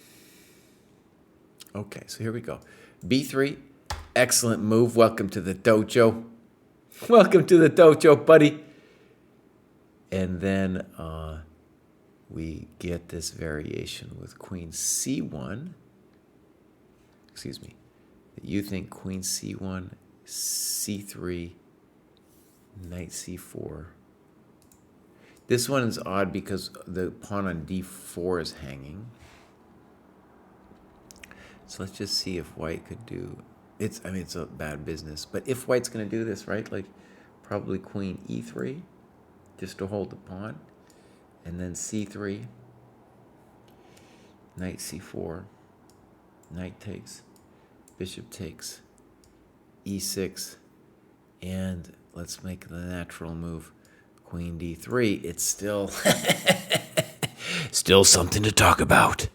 A: Okay, so here we go. b3, excellent move. Welcome to the dojo. Welcome to the dojo, buddy. And then we get this variation with queen c1. Excuse me. You think queen c1, c3, knight c4. This one is odd because the pawn on d4 is hanging. So let's just see if white could do, it's a bad business, but if white's going to do this, right, like probably queen e3, just to hold the pawn, and then c3, knight c4, knight takes, bishop takes, e6, and let's make the natural move, queen d3. It's still still something to talk about,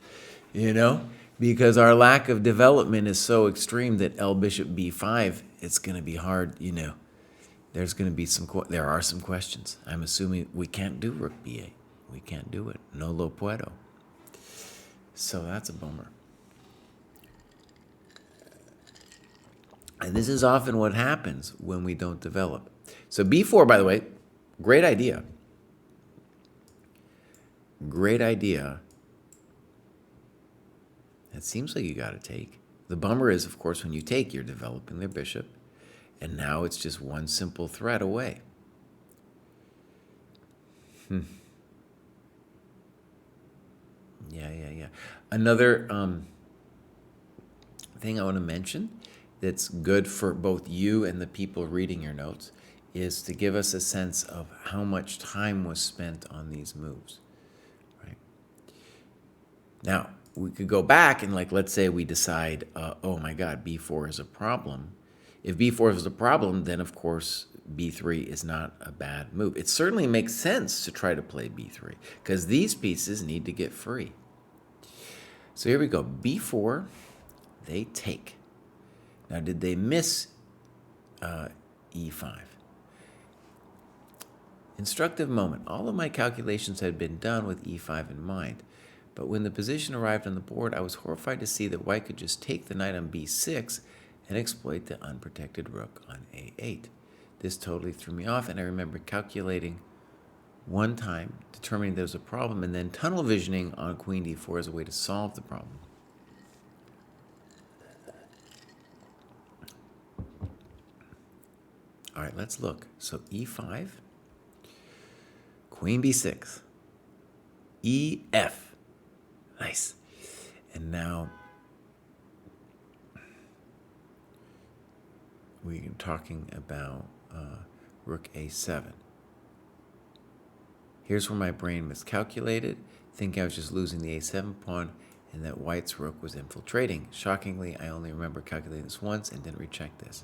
A: you know, because our lack of development is so extreme that L bishop b5, it's going to be hard, you know. There's going to be there are some questions. I'm assuming we can't do rook b8. We can't do it. No lo puedo. So that's a bummer. And this is often what happens when we don't develop. So b4, by the way, great idea. Great idea. It seems like you got to take. The bummer is, of course, when you take, you're developing their bishop. And now it's just one simple threat away. Yeah. Another thing I want to mention that's good for both you and the people reading your notes is to give us a sense of how much time was spent on these moves, right? Now, we could go back and, like, let's say we decide, oh my God, b4 is a problem. If b4 is a problem, then of course b3 is not a bad move. It certainly makes sense to try to play b3 because these pieces need to get free. So here we go. b4, they take. Now, did they miss e5? Instructive moment. All of my calculations had been done with e5 in mind, but when the position arrived on the board, I was horrified to see that white could just take the knight on b6 and exploit the unprotected rook on a8. This totally threw me off, and I remember calculating one time, determining there was a problem, and then tunnel visioning on queen d4 as a way to solve the problem. All right, let's look. So e5, queen b6, ef. Nice. And now we're talking about rook a7. Here's where my brain miscalculated, thinking I was just losing the a7 pawn and that white's rook was infiltrating. Shockingly, I only remember calculating this once and didn't recheck this.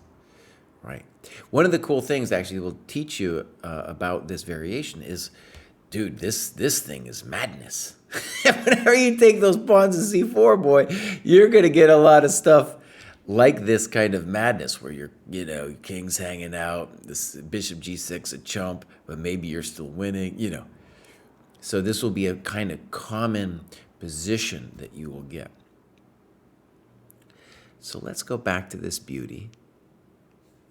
A: Right. One of the cool things actually will teach you about this variation is, dude, this thing is madness. Whenever you take those pawns to c4, boy, you're going to get a lot of stuff like this kind of madness where you're, your king's hanging out, this bishop g6 a chump, but maybe you're still winning, So this will be a kind of common position that you will get. So let's go back to this beauty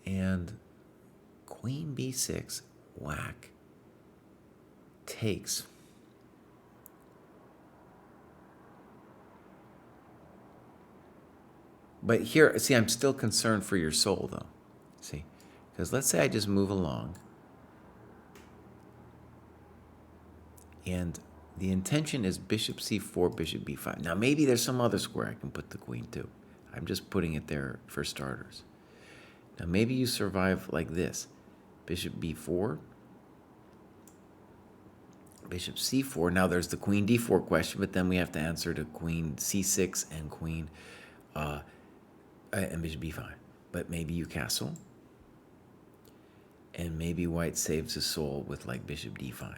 A: And queen b6, whack, takes. But here, see, I'm still concerned for your soul, though. See, because let's say I just move along, and the intention is bishop c4, bishop b5. Now, maybe there's some other square I can put the queen to. I'm just putting it there for starters. Now, maybe you survive like this. Bishop b4, bishop c4. Now, there's the queen d4 question, but then we have to answer to queen c6 and queen and bishop b5. But maybe you castle, and maybe white saves his soul with like bishop d5.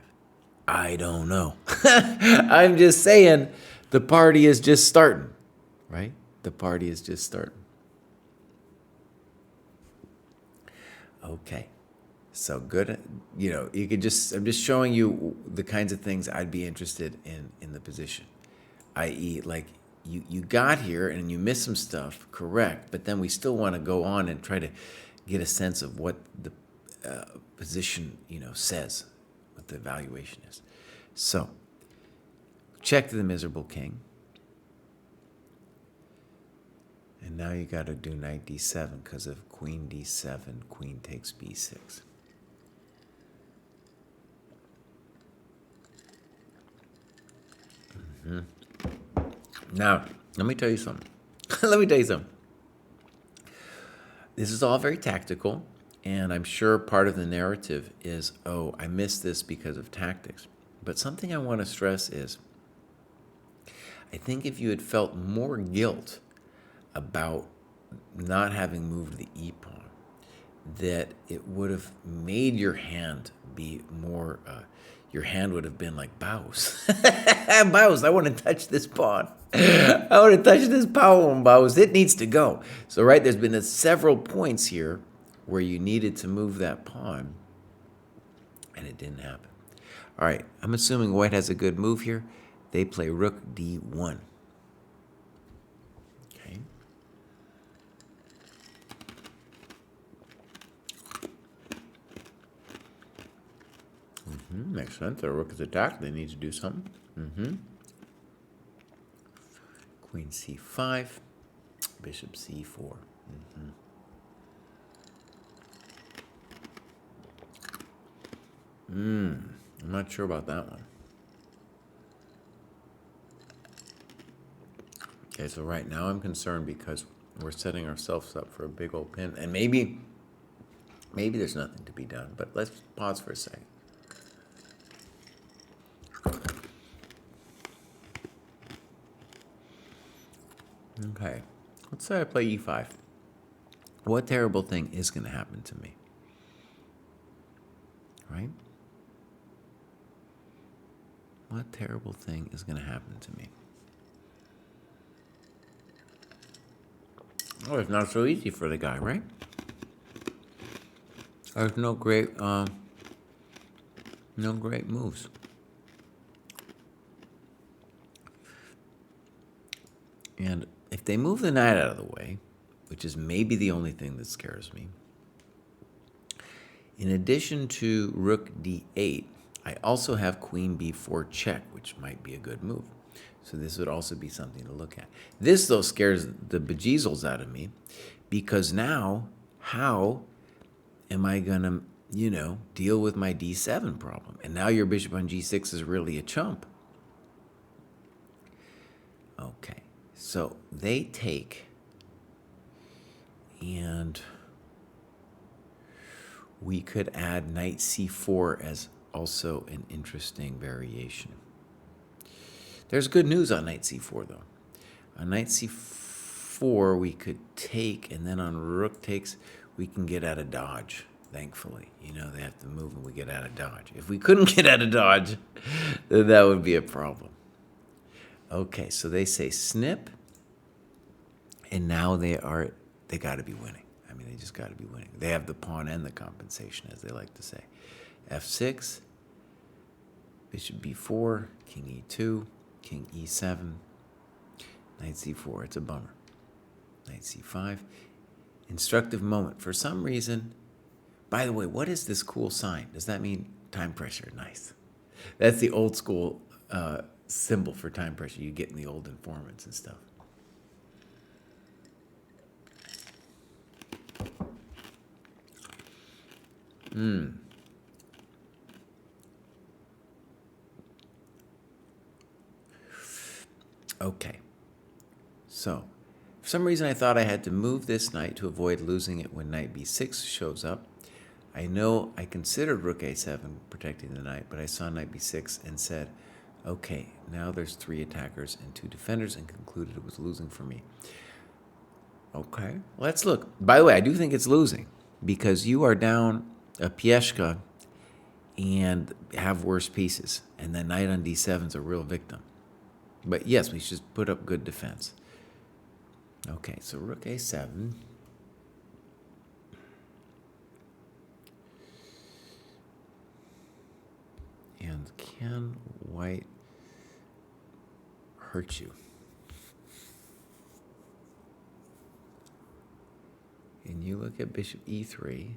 A: I don't know. I'm just saying the party is just starting, right? The party is just starting. Okay. So good. You know, you could just, I'm just showing you the kinds of things I'd be interested in the position. I.e., like you got here and you missed some stuff, correct, but then we still want to go on and try to get a sense of what the position, says, what the evaluation is. So, check to the miserable king. And now you got to do knight d7 because of queen d7, queen takes b6. Now, let me tell you something. This is all very tactical, and I'm sure part of the narrative is, oh, I missed this because of tactics. But something I want to stress is, I think if you had felt more guilt about not having moved the e-pawn, that it would have made your hand be more, your hand would have been like, Baus. Baus, I want to touch this pawn. I want to touch this pawn, Baus. It needs to go. So, right, there's been several points here where you needed to move that pawn, and it didn't happen. All right, I'm assuming white has a good move here. They play rook d1. Okay. Makes sense. Their rook is attacked. They need to do something. Queen c5, bishop c4. I'm not sure about that one. Okay, so right now I'm concerned because we're setting ourselves up for a big old pin. And maybe there's nothing to be done, but let's pause for a second. Okay, let's say I play e5. What terrible thing is going to happen to me? Right? What terrible thing is going to happen to me? Oh, it's not so easy for the guy, right? There's no great moves. And if they move the knight out of the way, which is maybe the only thing that scares me, in addition to rook d8, I also have queen b4 check, which might be a good move. So this would also be something to look at. This, though, scares the bejeezles out of me, because now, how am I going to, deal with my d7 problem? And now your bishop on g6 is really a chump. Okay, so they take, and we could add knight c4 as also an interesting variation. There's good news on knight c4, though. On knight c4, we could take, and then on rook takes, we can get out of dodge, thankfully. They have to move and we get out of dodge. If we couldn't get out of dodge, then that would be a problem. Okay, so they say snip, and now they got to be winning. I mean, they just got to be winning. They have the pawn and the compensation, as they like to say. f6, bishop b4, king e2, king e7, knight c4. It's a bummer. Knight c5. Instructive moment. For some reason, by the way, what is this cool sign? Does that mean time pressure? Nice. That's the old school symbol for time pressure you get in the old informants and stuff. Okay. So, for some reason I thought I had to move this knight to avoid losing it when knight b6 shows up. I know I considered rook a7 protecting the knight, but I saw knight b6 and said, okay, now there's 3 attackers and 2 defenders, and concluded it was losing for me. Okay, let's look. By the way, I do think it's losing because you are down a pieshka and have worse pieces, and then knight on d7 is a real victim. But yes, we should put up good defense. Okay, so rook a7. And can white hurt you? And you look at bishop e3.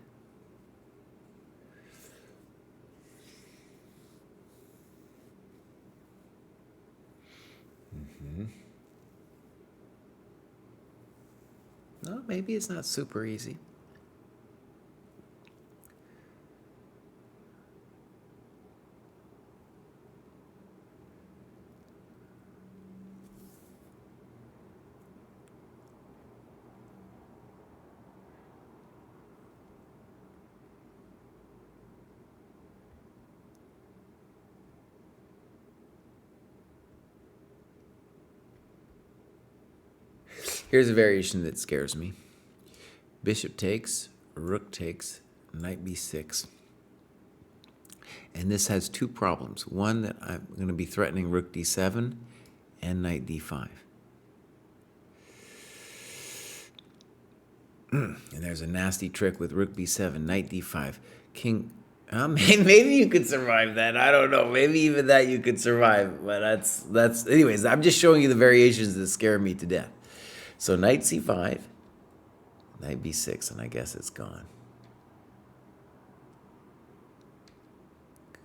A: No, maybe it's not super easy. Here's a variation that scares me. Bishop takes, rook takes, knight b6. And this has 2 problems. One, that I'm going to be threatening rook d7 and knight d5. And there's a nasty trick with rook b7, knight d5, king. Maybe you could survive that. I don't know. Maybe even that you could survive. But that's. Anyways, I'm just showing you the variations that scare me to death. So knight c5, knight b6, and I guess it's gone.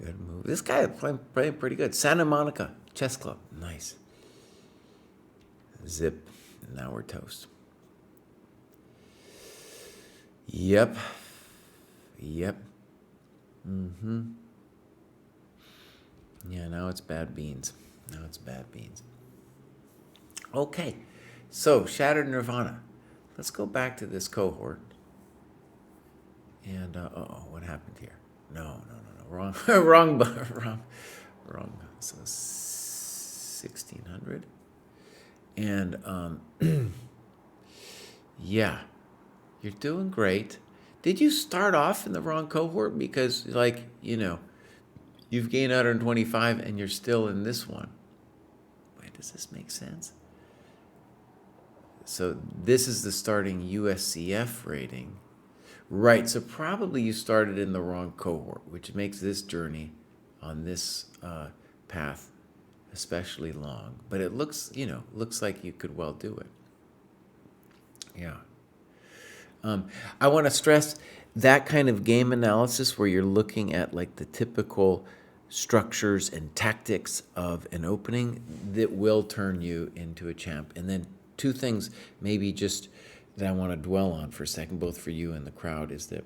A: Good move. This guy is playing pretty good. Santa Monica Chess Club. Nice. Zip. And now we're toast. Yep. Yeah, now it's bad beans. Okay. So, Shattered Nirvana. Let's go back to this cohort. And, what happened here? No. Wrong. So, 1600. And, yeah, you're doing great. Did you start off in the wrong cohort? Because, you've gained 125 and you're still in this one. Wait, does this make sense? So this is the starting USCF rating. Right, so probably you started in the wrong cohort, which makes this journey on this path especially long. But it looks like you could well do it. Yeah. I want to stress that kind of game analysis where you're looking at like the typical structures and tactics of an opening that will turn you into a champ. And then 2 things maybe just that I want to dwell on for a second, both for you and the crowd, is that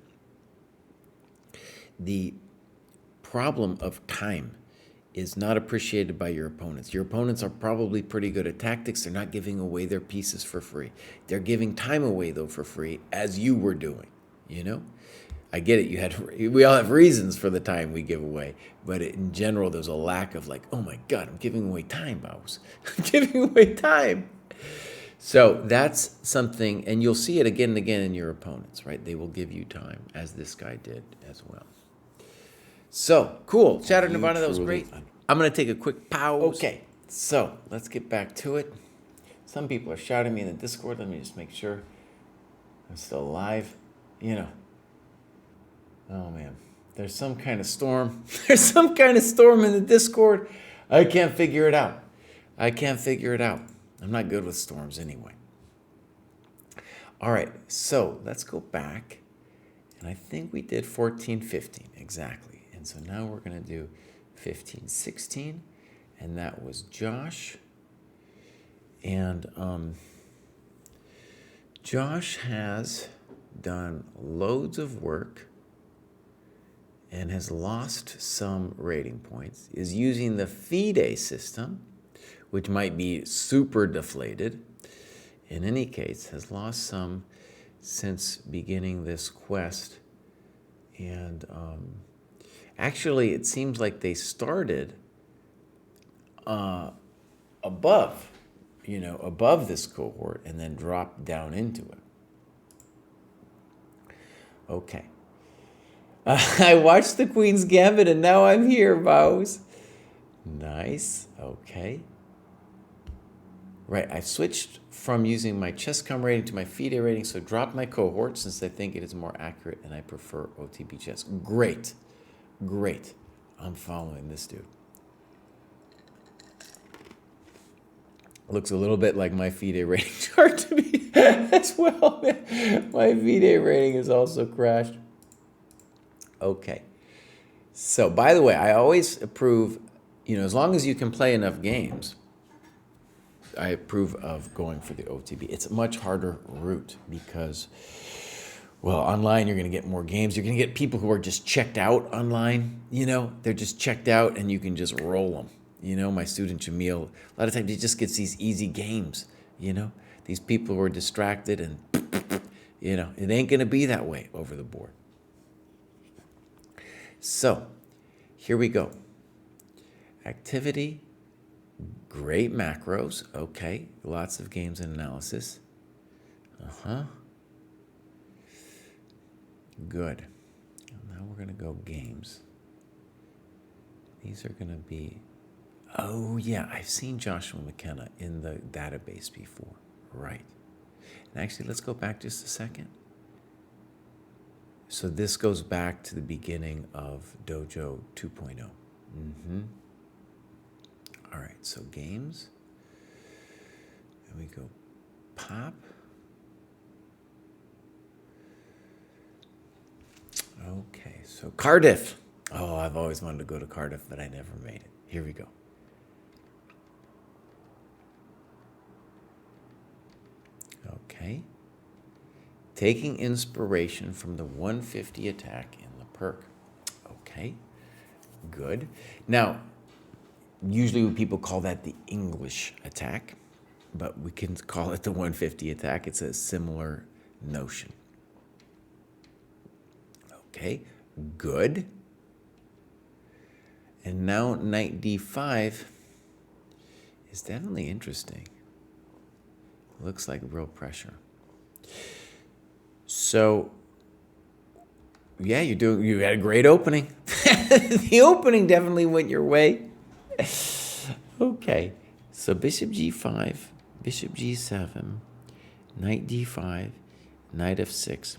A: the problem of time is not appreciated by your opponents. Your opponents are probably pretty good at tactics. They're not giving away their pieces for free. They're giving time away, though, for free, as you were doing, I get it. We all have reasons for the time we give away, but in general, there's a lack of like, oh my God, I'm giving away time, Bows. I'm giving away time. So that's something, and you'll see it again and again in your opponents, right? They will give you time, as this guy did as well. So, cool. Shattered Nirvana, that was great. I'm going to take a quick pause. Okay, so let's get back to it. Some people are shouting me in the Discord. Let me just make sure I'm still alive. Oh, man. There's some kind of storm. There's some kind of storm in the Discord. I can't figure it out. I'm not good with storms anyway. All right, so let's go back. And I think we did 14, 15, exactly. And so now we're going to do 15, 16. And that was Josh. And Josh has done loads of work and has lost some rating points, is using the FIDE system, which might be super deflated. In any case, has lost some since beginning this quest. And actually, it seems like they started above this cohort and then dropped down into it. Okay. I watched the Queen's Gambit and now I'm here, Bows. Nice. Okay. Right, I've switched from using my ChessCom rating to my FIDE rating, so dropped my cohort since I think it is more accurate and I prefer OTB chess. Great. Great. I'm following this dude. Looks a little bit like my FIDE rating chart to me as well. My FIDE rating is also crashed. Okay. So, by the way, I always approve, as long as you can play enough games, I approve of going for the OTB. It's a much harder route because, well, online you're going to get more games. You're going to get people who are just checked out online. They're just checked out and you can just roll them. My student Jamil, a lot of times he just gets these easy games. These people who are distracted and, it ain't going to be that way over the board. So, here we go. Activity. Great macros. Okay. Lots of games and analysis. Good. Now we're going to go games. These are going to be... Oh, yeah. I've seen Joshua McKenna in the database before. Right. And actually, let's go back just a second. So this goes back to the beginning of Dojo 2.0. All right, so games. And we go pop. Okay, so Cardiff. Oh, I've always wanted to go to Cardiff, but I never made it. Here we go. Okay. Taking inspiration from the 150 attack in the perk. Okay, good. Now, usually people call that the English attack, but we can call it the 150 attack. It's a similar notion. Okay, good. And now knight d5 is definitely interesting. Looks like real pressure. So, yeah, you had a great opening. The opening definitely went your way. Okay, so bishop g5, bishop g7, knight d5, knight f6.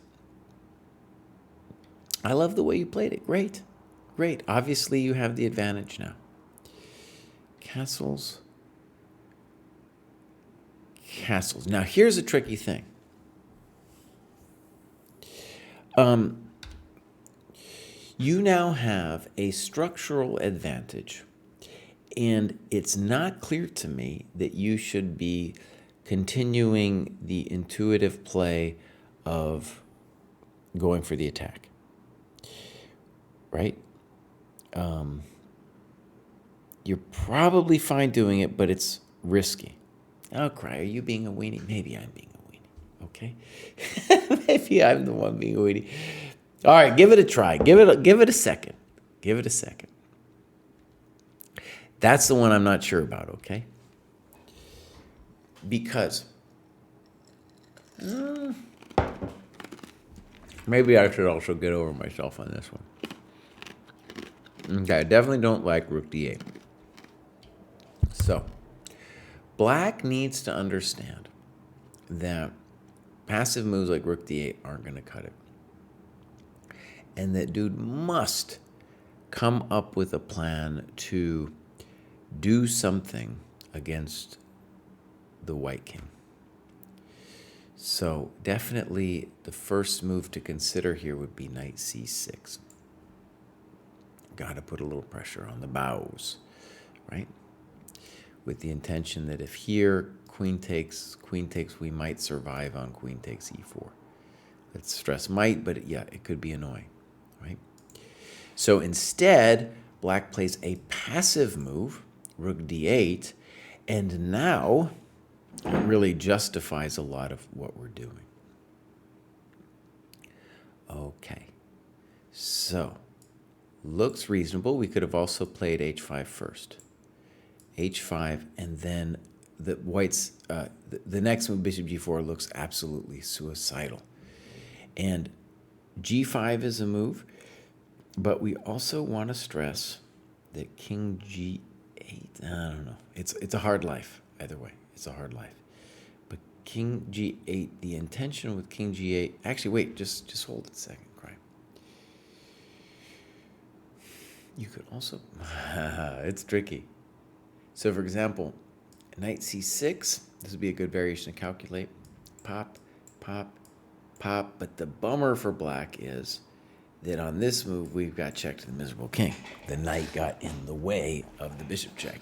A: I love the way you played it. Great, great. Obviously, you have the advantage now. Castles. Castles. Now, here's a tricky thing. You now have a structural advantage, and it's not clear to me that you should be continuing the intuitive play of going for the attack, right? You're probably fine doing it, but it's risky. Oh, Kraai, are you being a weenie? Maybe I'm being a weenie, okay? Maybe I'm the one being a weenie. All right, give it a try. Give it a second. Give it a second. That's the one I'm not sure about, okay? Because maybe I should also get over myself on this one. Okay, I definitely don't like rook d8. So, black needs to understand that passive moves like rook d8 aren't going to cut it. And that dude must come up with a plan to do something against the white king. So definitely the first move to consider here would be knight c6. Got to put a little pressure on the bows, right? With the intention that if here queen takes, we might survive on queen takes e4. Let's stress might, but yeah, it could be annoying, right? So instead, black plays a passive move, rook d8, and now it really justifies a lot of what we're doing. Okay, so looks reasonable. We could have also played h5 first. h5, and then the whites, the next move, bishop g4, looks absolutely suicidal. And g5 is a move, but we also want to stress that king g8, I don't know. It's a hard life, either way. It's a hard life. But king g8, the intention with king g8, actually, wait, just hold it a second, Kraai. You could also, it's tricky. So for example, knight c6, this would be a good variation to calculate. Pop, pop, pop, but the bummer for black is that on this move, we've got check to the miserable king. The knight got in the way of the bishop check.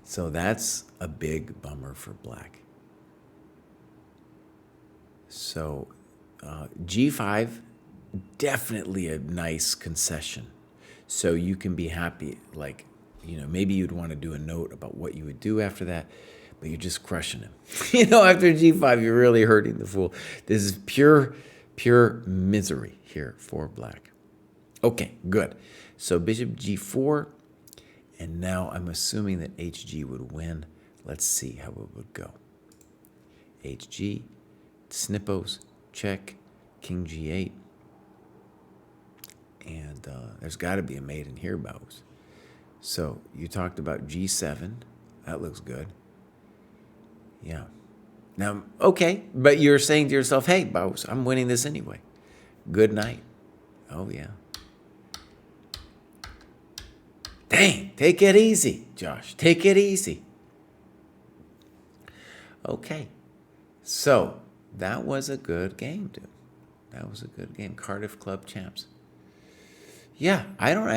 A: So that's a big bummer for black. So g5, definitely a nice concession. So you can be happy, like, maybe you'd want to do a note about what you would do after that, but you're just crushing him. After g5, you're really hurting the fool. This is pure misery here for black. Okay, good. So bishop g4, and now I'm assuming that hg would win. Let's see how it would go. hg, snippos, check, king g8, and there's got to be a mate in here, bows. So you talked about g7. That looks good. Yeah. Now, okay, but you're saying to yourself, hey, bows, I'm winning this anyway. Good night. Oh, yeah. Dang, take it easy, Josh. Take it easy. Okay. So that was a good game, dude. That was a good game. Cardiff Club champs. Yeah, I don't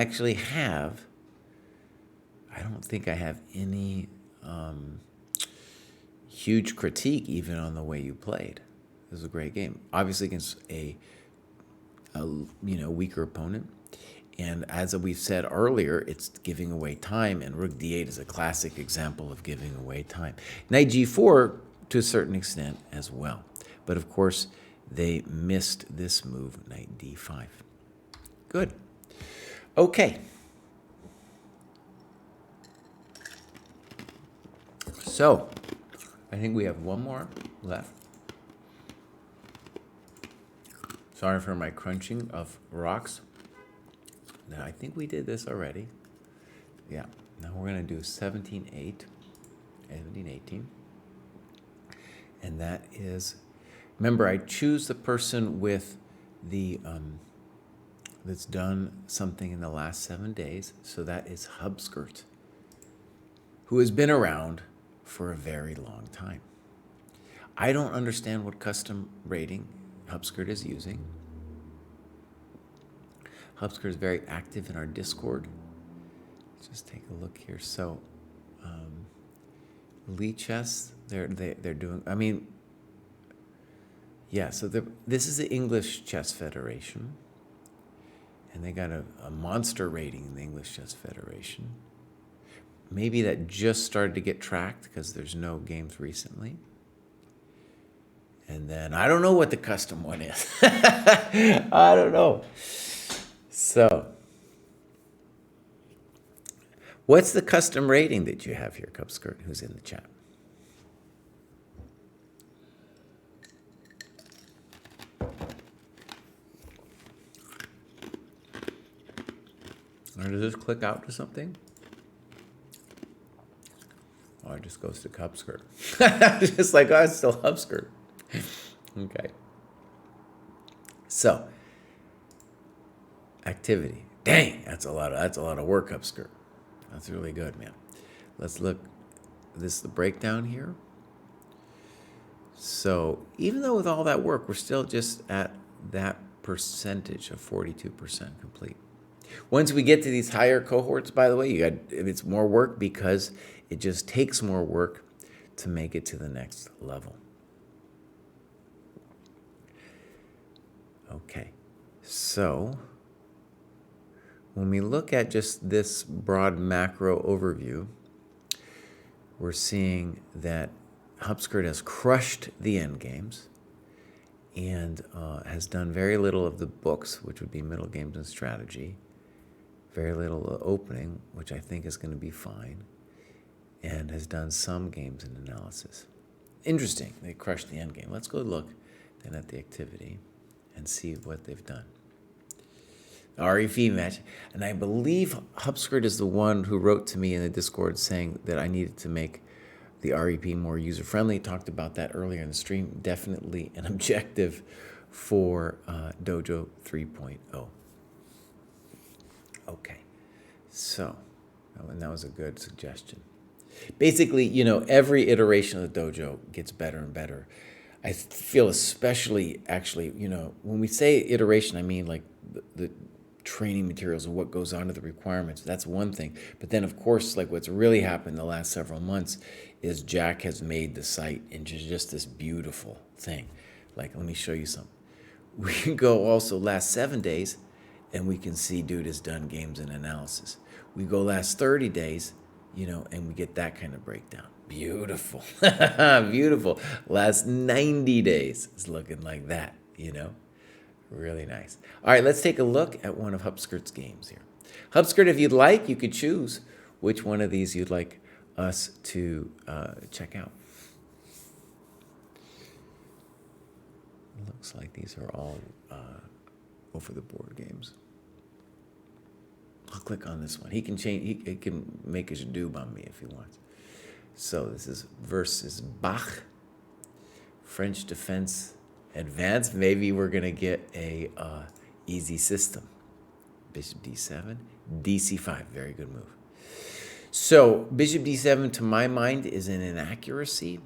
A: think I have any huge critique even on the way you played. It was a great game. Obviously against a weaker opponent. And as we've said earlier, it's giving away time, and rook d8 is a classic example of giving away time. Knight g4 to a certain extent as well. But of course, they missed this move, knight d5. Good. Okay. So, I think we have one more left. Sorry for my crunching of rocks. Now, I think we did this already. Yeah. Now we're going to do 17-8, 17-18. And that is, remember, I choose the person with the, that's done something in the last 7 days. So that is Hubskirt, who has been around for a very long time. I don't understand what custom rating Hubskirt is using. Hubskirt is very active in our Discord. Let's just take a look here. So, Lee Chess, they're doing. I mean, yeah. So this is the English Chess Federation, and they got a monster rating in the English Chess Federation. Maybe that just started to get tracked because there's no games recently. And then I don't know what the custom one is. I don't know. So, what's the custom rating that you have here, Cupskirt, who's in the chat? Or does this click out to something? Or it just goes to Cupskirt. Just like, oh, it's still Hubskirt. Okay. So, activity. Dang, that's a lot of work, Hubskirt. That's really good, man. Let's look. This is the breakdown here. So even though with all that work, we're still just at that percentage of 42% complete. Once we get to these higher cohorts, by the way, it's more work because it just takes more work to make it to the next level. Okay, so when we look at just this broad macro overview, we're seeing that Hupskirt has crushed the end games and has done very little of the books, which would be middle games and strategy, very little opening, which I think is going to be fine, and has done some games and analysis. Interesting, they crushed the end game. Let's go look then at the activity and see what they've done. REV match, and I believe Hupskirt is the one who wrote to me in the Discord saying that I needed to make the REP more user-friendly. Talked about that earlier in the stream. Definitely an objective for Dojo 3.0. Okay, so, and that was a good suggestion. Basically, every iteration of the dojo gets better and better. I feel especially, actually, when we say iteration, I mean like the training materials and what goes on to the requirements. That's one thing. But then, of course, like what's really happened the last several months is Jack has made the site into just this beautiful thing. Like, let me show you something. We can go also last 7 days, and we can see dude has done games and analysis. We go last 30 days, and we get that kind of breakdown. Beautiful. Beautiful. Last 90 days is looking like that, Really nice. All right, let's take a look at one of Hupskirt's games here. Hupskirt, if you'd like, you could choose which one of these you'd like us to check out. Looks like these are all over the board games. I'll click on this one. He can change. He can make his doob on me if he wants. So this is versus Bach, French Defense Advanced. Maybe we're gonna get a easy system. Bishop d7, dc5. Very good move. So Bishop d7, to my mind, is an inaccuracy,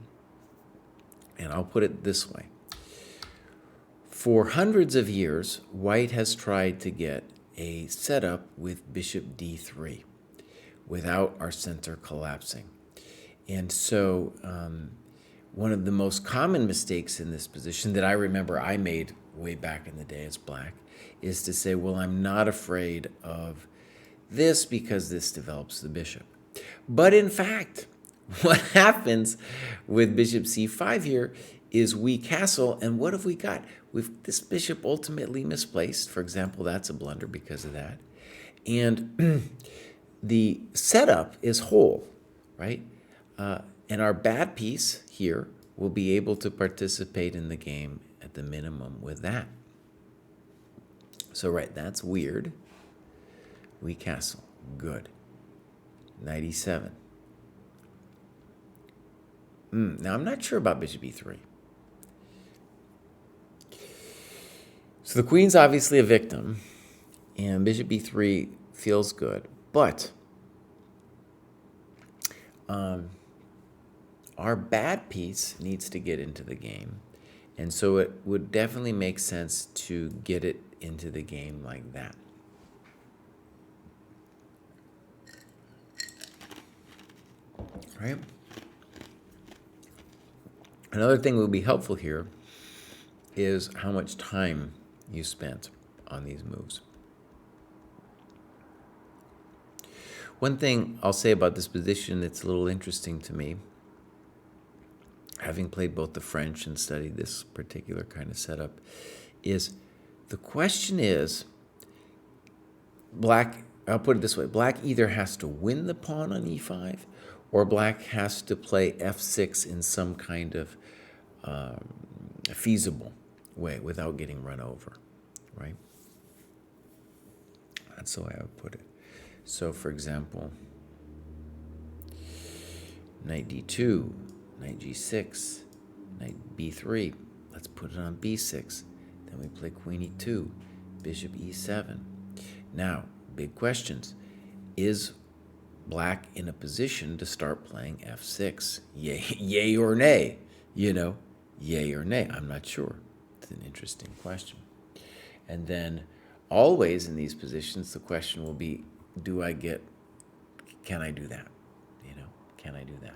A: and I'll put it this way. For hundreds of years, White has tried to get a setup with Bishop d3 without our center collapsing. And so one of the most common mistakes in this position that I remember I made way back in the day as Black is to say, well, I'm not afraid of this because this develops the bishop. But in fact, what happens with Bishop c5 here is we castle, and what have we got? We've this bishop ultimately misplaced. For example, that's a blunder because of that. And the setup is whole, right? And our bad piece here will be able to participate in the game at the minimum with that. So, right, that's weird. We castle. Good. Knight e7. Now, I'm not sure about Bishop e3. So the queen's obviously a victim, and Bishop e3 feels good, but our bad piece needs to get into the game, and so it would definitely make sense to get it into the game like that. Right? Another thing that would be helpful here is how much time you spent on these moves. One thing I'll say about this position that's a little interesting to me, having played both the French and studied this particular kind of setup, is the question is, Black, I'll put it this way, Black either has to win the pawn on e5 or Black has to play f6 in some kind of feasible way without getting run over, right? That's the way I would put it. So, for example, knight d2, knight g6, knight b3. Let's put it on b6. Then we play queen e2, bishop e7. Now, big questions. Is Black in a position to start playing f6? Yay or nay? Yay or nay? I'm not sure. It's an interesting question. And then always in these positions, the question will be, can I do that? Can I do that?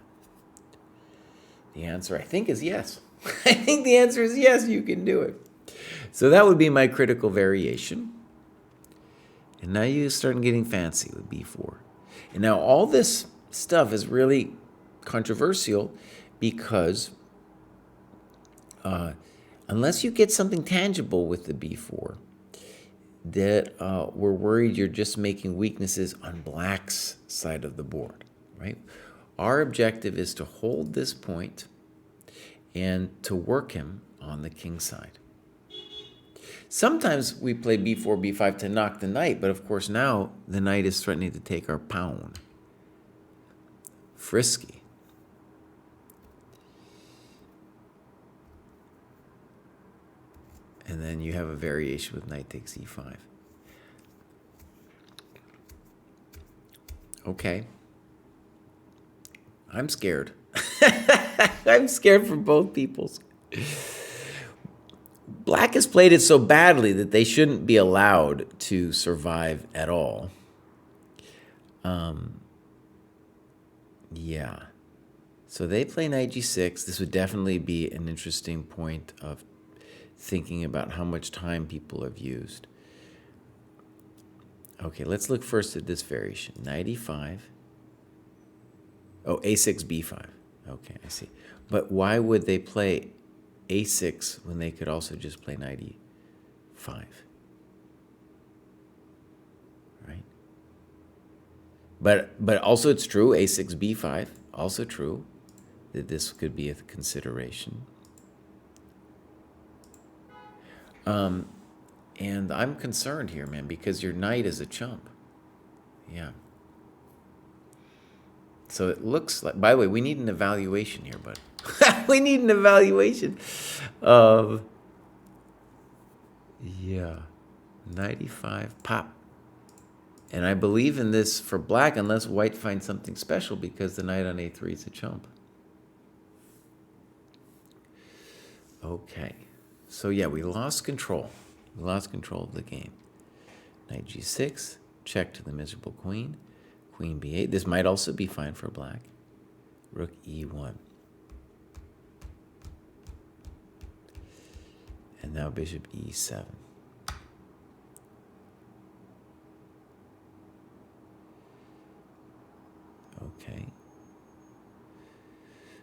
A: The answer, I think, is yes. I think the answer is yes, you can do it. So that would be my critical variation. And now you're starting getting fancy with b4. And now all this stuff is really controversial because unless you get something tangible with the b4, that we're worried you're just making weaknesses on black's side of the board, right? Our objective is to hold this point and to work him on the king side. Sometimes we play b4, b5 to knock the knight, but of course now the knight is threatening to take our pawn. Frisky. And then you have a variation with knight takes e5. Okay. I'm scared. I'm scared for both peoples. Black has played it so badly that they shouldn't be allowed to survive at all. Yeah. So they play knight g6. This would definitely be an interesting point of thinking about how much time people have used. Okay, let's look first at this variation. Knight e5. Oh, a6, b5. Okay, I see. But why would they play a6 when they could also just play knight e5? Right? But also it's true, a6, b5. Also true that this could be a consideration. And I'm concerned here, man, because your knight is a chump. Yeah. So it looks like, by the way, we need an evaluation here, bud. We need an evaluation of, yeah, 95 pop. And I believe in this for black unless white finds something special because the knight on a3 is a chump. Okay. So yeah, we lost control. We lost control of the game. Knight g6, check to the miserable queen. Queen b8. This might also be fine for black. Rook e1. And now bishop e7. Okay.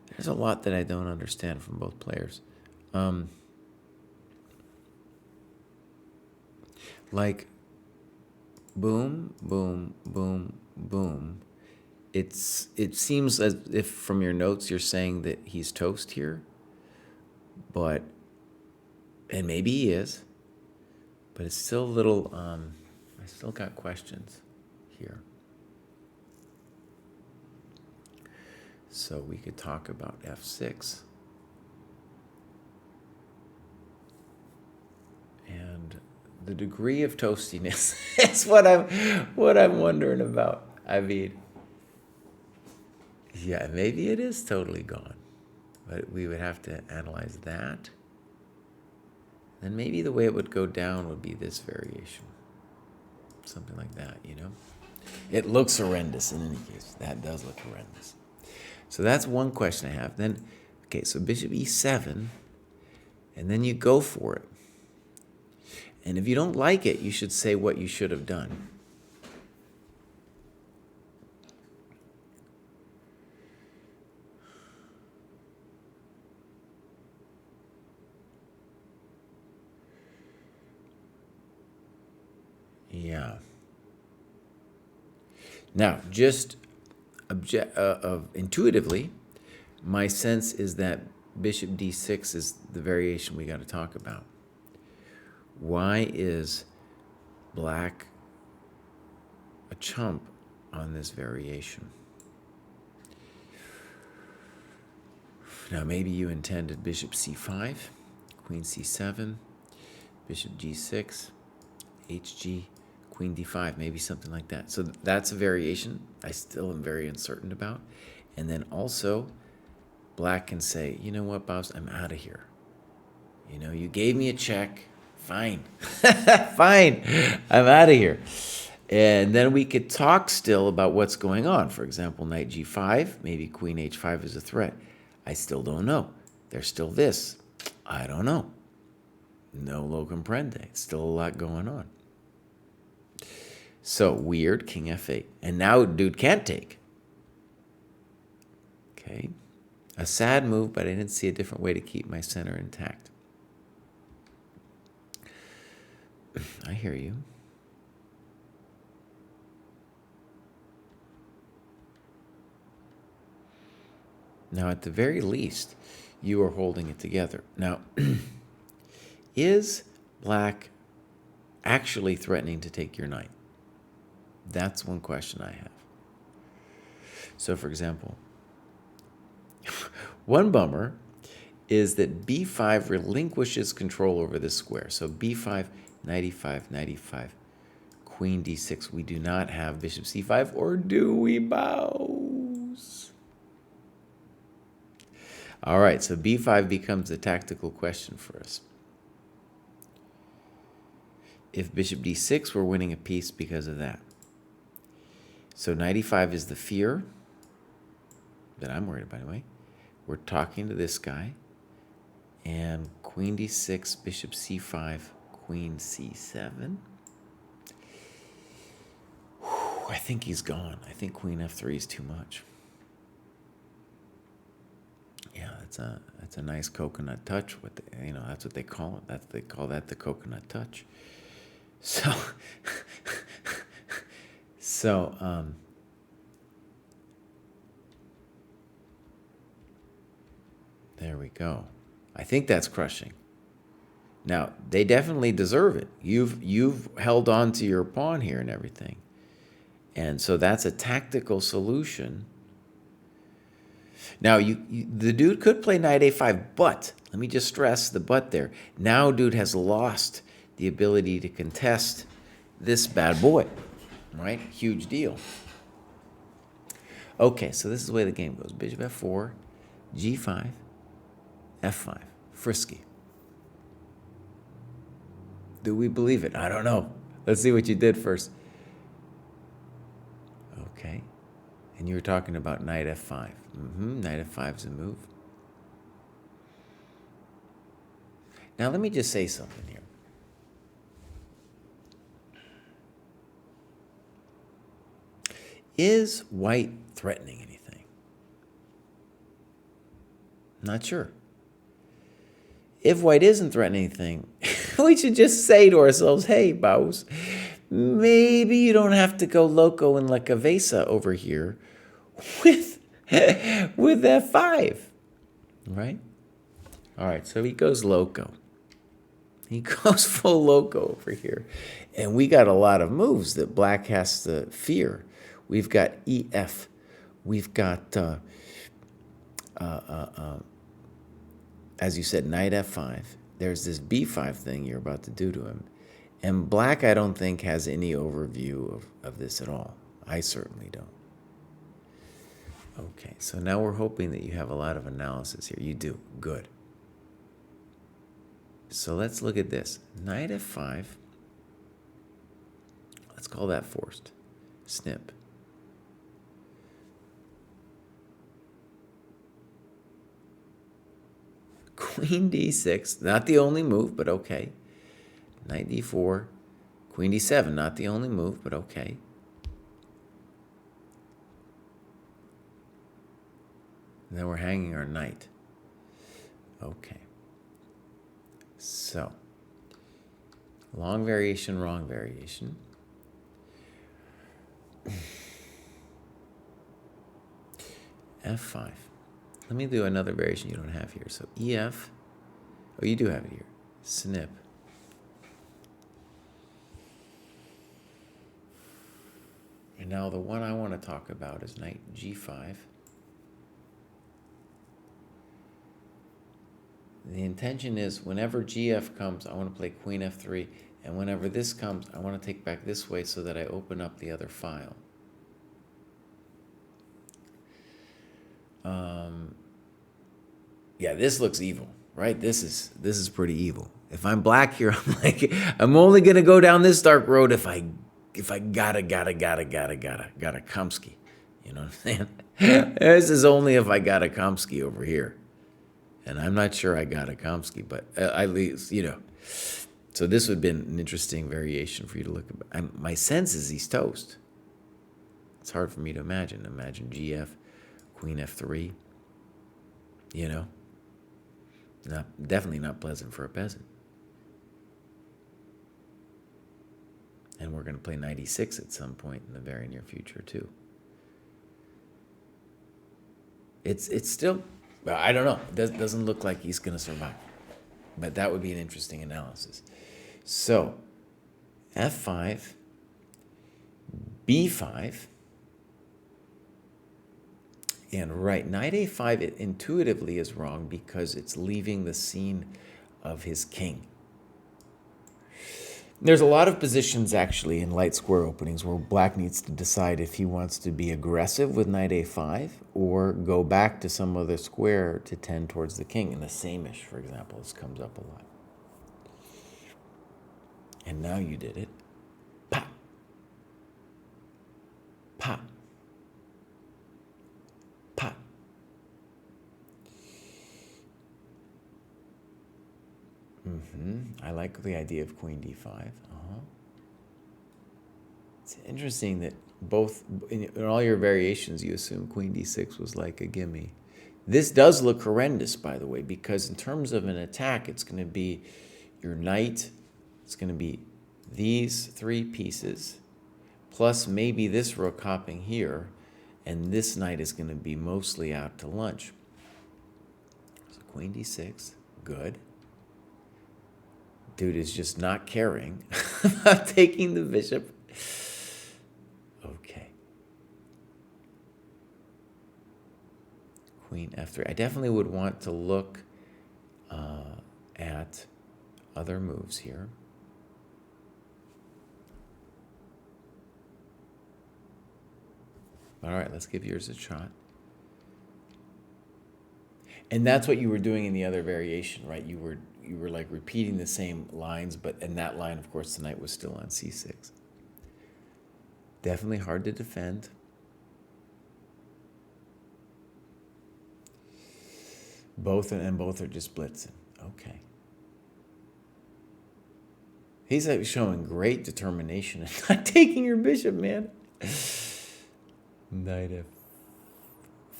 A: There's a lot that I don't understand from both players. Like, boom, boom, boom, boom. It seems as if from your notes you're saying that he's toast here, and maybe he is, but it's still a little, I still got questions here. So we could talk about f6. And the degree of toastiness is what I'm wondering about. I mean, yeah, maybe it is totally gone, but we would have to analyze that. Then maybe the way it would go down would be this variation, something like that, you know? It looks horrendous in any case. That does look horrendous. So that's one question I have. Then, okay, so bishop e7, and then you go for it. And if you don't like it, you should say what you should have done. Yeah. Now, just intuitively, my sense is that bishop d6 is the variation we got to talk about. Why is black a chump on this variation? Now, maybe you intended bishop c5, queen c7, bishop g6, hg, queen d5, maybe something like that. So that's a variation I still am very uncertain about. And then also, black can say, you know what, Bobs, I'm out of here. You know, you gave me a check. Fine. Fine. I'm out of here. And then we could talk still about what's going on. For example, knight g5, maybe queen h5 is a threat. I still don't know. There's still this. I don't know. No lo comprende. Still a lot going on. So weird, king f8. And now dude can't take. Okay. A sad move, but I didn't see a different way to keep my center intact. I hear you. Now, at the very least, you are holding it together. Now, is black actually threatening to take your knight? That's one question I have. So, for example, one bummer is that b5 relinquishes control over this square. So b5, knight e5, knight e5, queen d6. We do not have bishop c5, or do we, bows? All right, so b5 becomes a tactical question for us. If bishop d6, we're winning a piece because of that. So knight e5 is the fear that I'm worried about anyway. We're talking to this guy. And queen d6, bishop c5, queen c7. Whew, I think he's gone. I think queen f3 is too much. Yeah, that's a nice coconut touch. That's what they call it. They call that the coconut touch. So, there we go. I think that's crushing. Now, they definitely deserve it. You've held on to your pawn here and everything. And so that's a tactical solution. Now, the dude could play knight a5, but let me just stress the but there. Now, dude has lost the ability to contest this bad boy, right? Huge deal. Okay, so this is the way the game goes. Bishop f4, g5, f5. Frisky. Do we believe it? I don't know. Let's see what you did first. Okay. And you were talking about knight f5. Knight f5 is a move. Now, let me just say something here. Is white threatening anything? Not sure. If white isn't threatening anything, we should just say to ourselves, hey, bows, maybe you don't have to go loco in la cabeza over here with f5, right? All right, so he goes loco. He goes full loco over here. And we got a lot of moves that black has to fear. We've got EF. We've got, as you said, knight f5. There's this b5 thing you're about to do to him. And black, I don't think, has any overview of this at all. I certainly don't. Okay, so now we're hoping that you have a lot of analysis here. You do. Good. So let's look at this. Knight f5. Let's call that forced. Snip. Queen d6, not the only move, but okay. Knight d4, queen d7, not the only move, but okay. And then we're hanging our knight. Okay. So, long variation, wrong variation. f5. Let me do another variation you don't have here. So EF, oh, you do have it here. Snip. And now the one I want to talk about is knight g5. The intention is whenever gf comes, I want to play queen f3. And whenever this comes, I want to take back this way so that I open up the other file. Yeah, this looks evil. right? This is pretty evil. If I'm black here, I'm like, I'm only gonna go down this dark road if I gotta Kamsky. You know what I'm saying? This is only if I got a Kamsky over here. And I'm not sure I got a Kamsky, but at least, So this would have been an interesting variation for you to look at. My sense is he's toast. It's hard for me to imagine. Imagine GF, Queen F3. Definitely not pleasant for a peasant. And we're going to play knight e6 at some point in the very near future too. It's still, I don't know. It doesn't look like he's going to survive. But that would be an interesting analysis. So, f5, b5, and right, knight a5 it intuitively is wrong because it's leaving the scene of his king. There's a lot of positions actually in light square openings where black needs to decide if he wants to be aggressive with knight a5 or go back to some other square to tend towards the king. In the same-ish, for example, this comes up a lot. And now you did it. Pop. Pop. Pop. I like the idea of queen d5. It's interesting that both, in all your variations, you assume queen d6 was like a gimme. This does look horrendous, by the way, because in terms of an attack, it's going to be your knight. It's going to be these three pieces, plus maybe this rook hopping here, and this knight is going to be mostly out to lunch. So queen d6, good. Dude is just not caring about taking the bishop. Okay. Queen f3. I definitely would want to look at other moves here. All right, let's give yours a shot. And that's what you were doing in the other variation, right? You were like repeating the same lines, but in that line, of course, the knight was still on c6. Definitely hard to defend. Both are just blitzing. Okay. He's showing great determination and not taking your bishop, man. Knight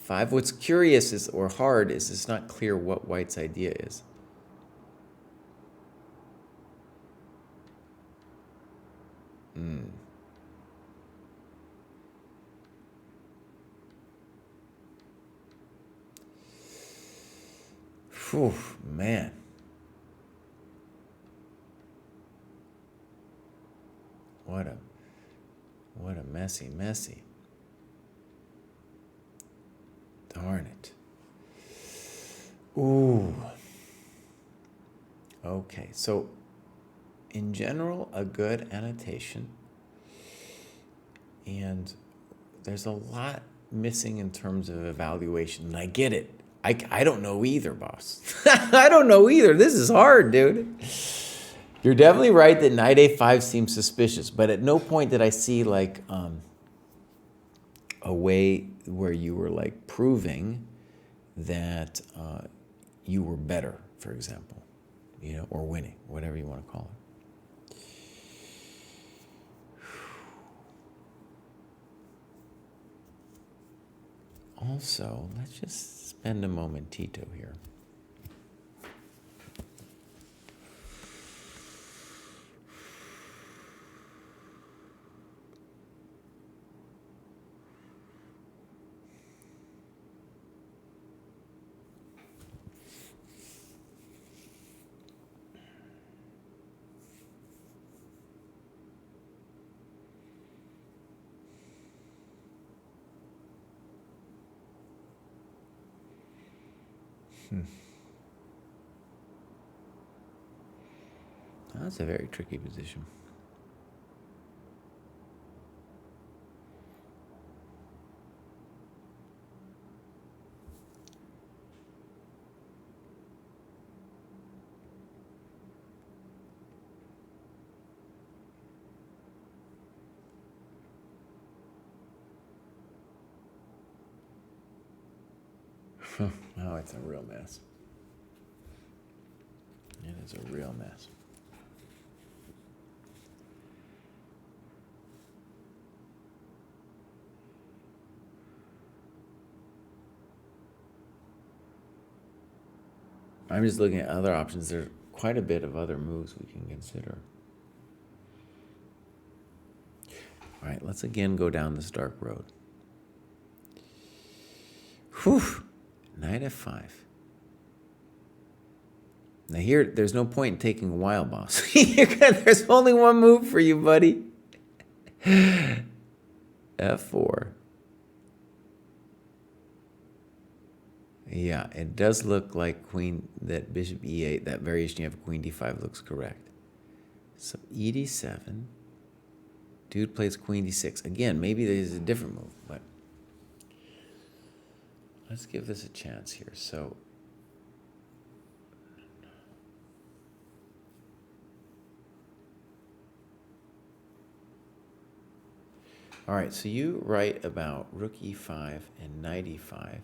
A: f5. What's curious is, or hard, is it's not clear what white's idea is. Whew, man. What a messy. Darn it. Ooh. Okay, so in general, a good annotation. And there's a lot missing in terms of evaluation. And I get it. I don't know either, boss. I don't know either. This is hard, dude. You're definitely right that knight a5 seems suspicious, but at no point did I see like a way where you were like proving that you were better, for example, or winning, whatever you want to call it. Also, let's just spend a momentito here. That's a very tricky position. Oh, it's a real mess. It is a real mess. I'm just looking at other options. There's quite a bit of other moves we can consider. All right, let's again go down this dark road. Whew, knight f5. Now here, there's no point in taking a wild boss. There's only one move for you, buddy. f4. Yeah, it does look like that bishop e8, that variation you have of queen d5 looks correct. So e d7. Dude plays queen d6. Again, maybe there's a different move, but let's give this a chance here. So all right, so you write about rook e5 and knight e5.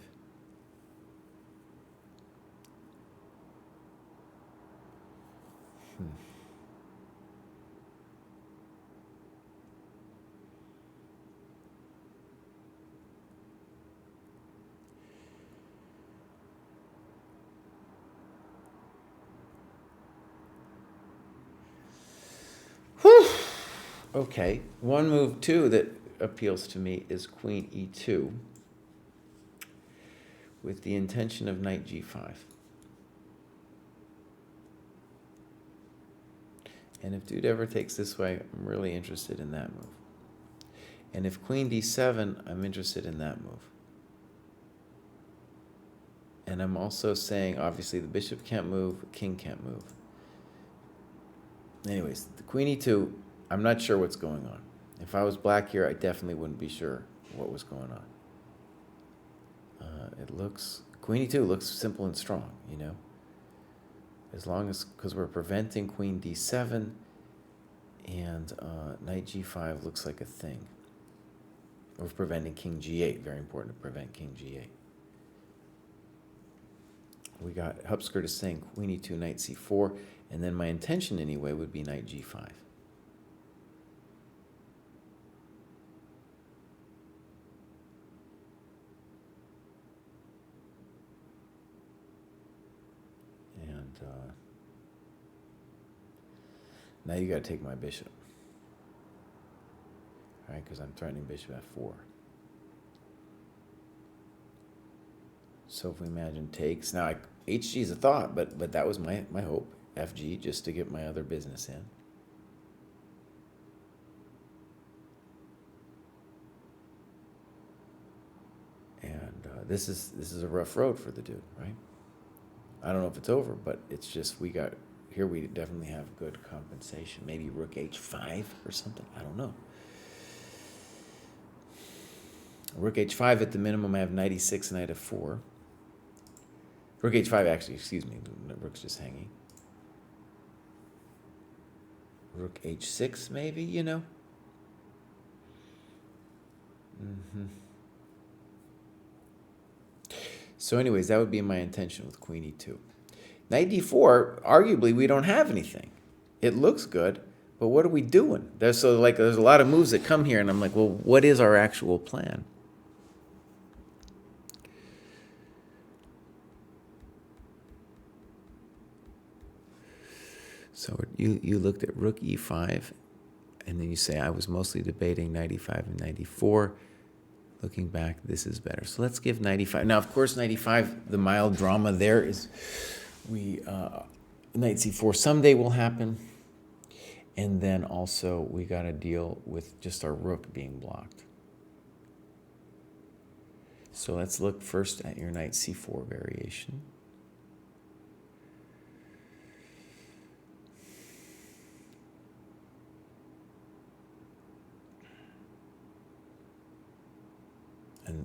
A: Okay, one move too that appeals to me is queen e2 with the intention of knight g5. And if dude ever takes this way, I'm really interested in that move. And if queen d7, I'm interested in that move. And I'm also saying, obviously, the bishop can't move, the king can't move. Anyways, the queen e2, I'm not sure what's going on. If I was black here, I definitely wouldn't be sure what was going on. Queen e2 looks simple and strong, you know. As long as, because we're preventing queen d7, and knight g5 looks like a thing. We're preventing king g8, very important to prevent king g8. We got, Hupskirt is saying queen e2, knight c4, and then my intention anyway would be knight g5. And now you got to take my bishop. All right, because I'm threatening bishop f4. So if we imagine takes, now HG is a thought, but that was my hope, FG, just to get my other business in. And this is a rough road for the dude, right? I don't know if it's over, but it's just we definitely have good compensation. Maybe rook h5 or something. I don't know. Rook h5 at the minimum. I have knight e6 and knight f4. Rook h5, actually, excuse me. The rook's just hanging. Rook h6, maybe, you know? So anyways, that would be my intention with queen e2. Knight d4, arguably, we don't have anything. It looks good, but what are we doing? There's a lot of moves that come here, and I'm like, well, what is our actual plan? So you looked at rook e5, and then you say, I was mostly debating knight e5 and knight e4. Looking back, this is better. So let's give knight e5. Now, of course, knight e5, the mild drama there is knight c4 someday will happen. And then also we got to deal with just our rook being blocked. So let's look first at your knight c4 variation.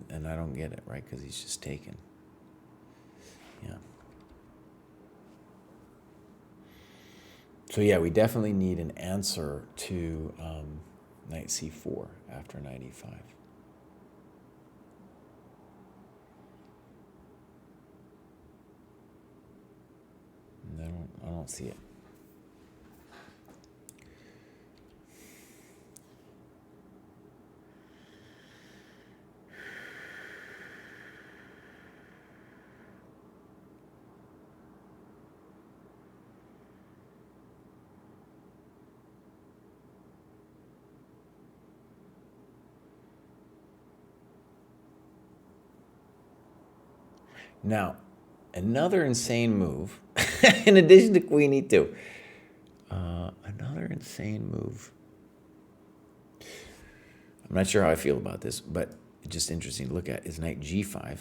A: And I don't get it, right? Because he's just taken. Yeah. So yeah, we definitely need an answer to knight c4 after knight e5. I don't see it. Now, another insane move, in addition to Queen E2, another insane move. I'm not sure how I feel about this, but it's just interesting to look at, is knight G5,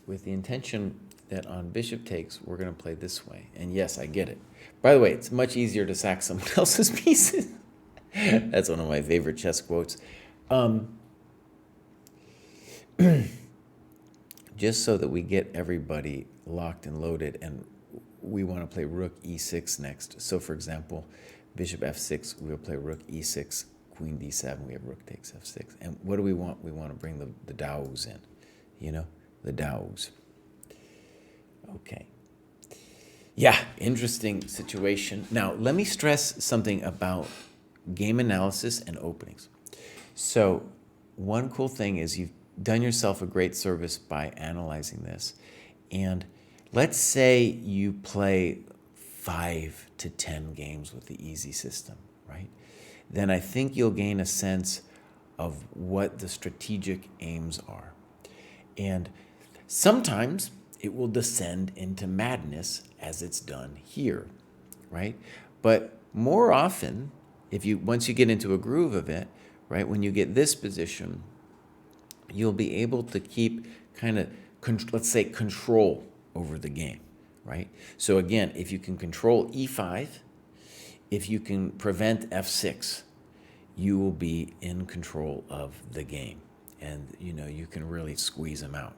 A: with the intention that on bishop takes, we're going to play this way. And yes, I get it. By the way, it's much easier to sack someone else's pieces. That's one of my favorite chess quotes. Just so that we get everybody locked and loaded, and we want to play rook e6 next. So for example, bishop f6, we'll play rook e6, queen d7, we have rook takes f6. And what do we want? We want to bring the Daos in, the Daos. Okay. Yeah, interesting situation. Now, let me stress something about game analysis and openings. So one cool thing is you've done yourself a great service by analyzing this. And let's say you play 5 to 10 games with the easy system, right? Then I think you'll gain a sense of what the strategic aims are. And sometimes it will descend into madness as it's done here, right? But more often, once you get into a groove of it, right, when you get this position, you'll be able to keep kind of, let's say, control over the game, right? So again, if you can control e5, if you can prevent f6, you will be in control of the game. And, you can really squeeze them out.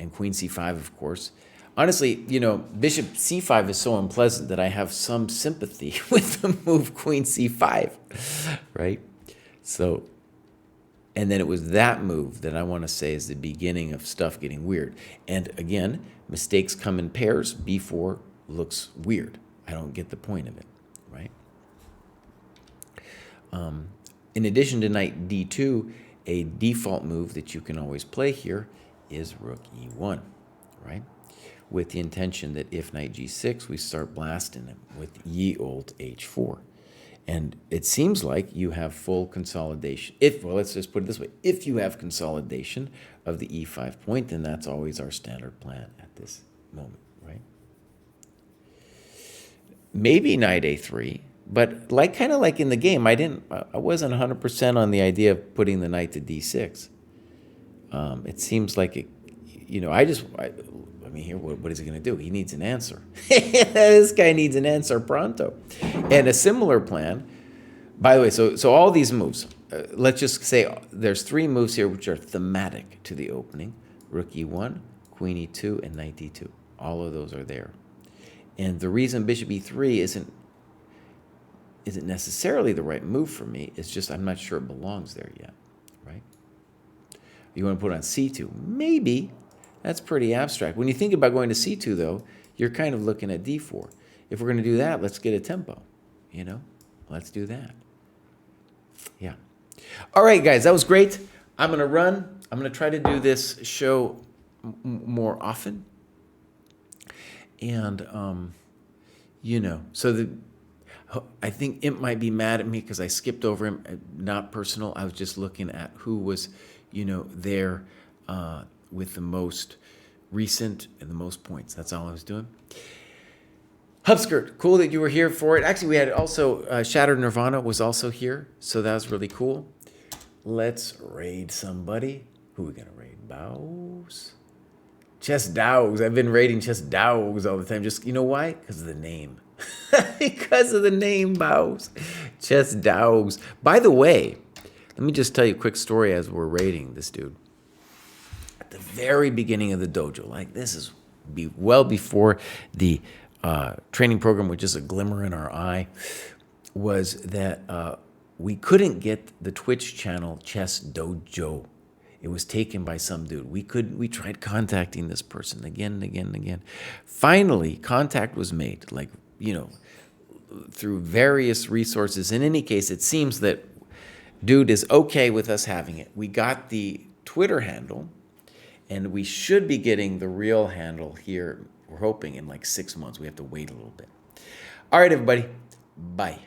A: And queen c5, of course. Honestly, bishop c5 is so unpleasant that I have some sympathy with the move queen c5, right? So, and then it was that move that I want to say is the beginning of stuff getting weird. And again, mistakes come in pairs. b4 looks weird. I don't get the point of it, right? In addition to knight d2, a default move that you can always play here is rook e1, right? With the intention that if knight g6, we start blasting him with ye old h4. And it seems like you have full consolidation. Let's just put it this way. If you have consolidation of the e5 point, then that's always our standard plan at this moment, right? Maybe knight a3, but kind of like in the game, I wasn't 100% on the idea of putting the knight to d6. It seems like it, here, what is he going to do? He needs an answer. This guy needs an answer pronto. And a similar plan, by the way, so all these moves, let's just say there's 3 moves here which are thematic to the opening. Rook e1, queen e2, and knight d2. All of those are there. And the reason bishop e3 isn't necessarily the right move for me, it's just I'm not sure it belongs there yet, right? You want to put on c2? Maybe. That's pretty abstract. When you think about going to c2, though, you're kind of looking at d4. If we're going to do that, let's get a tempo, Let's do that. Yeah. All right, guys, that was great. I'm going to run. I'm going to try to do this show more often. And, I think Imp might be mad at me because I skipped over him. Not personal. I was just looking at who was, there with the most recent and the most points. That's all I was doing. Hubskirt, cool that you were here for it. Actually, we had also Shattered Nirvana was also here, so that was really cool. Let's raid somebody. Who are we going to raid? Bows? ChessDojo. I've been raiding ChessDojo all the time. Just, why? Because of the name. Because of the name, Bows. ChessDojo. By the way, let me just tell you a quick story as we're raiding this dude. At the very beginning of the dojo, this is well before the training program, which is a glimmer in our eye, was that we couldn't get the Twitch channel ChessDojo. It was taken by some dude. We tried contacting this person again and again and again. Finally, contact was made, like, through various resources. In any case, it seems that dude is okay with us having it. We got the Twitter handle, and we should be getting the real handle here. We're hoping in like 6 months. We have to wait a little bit. All right, everybody. Bye.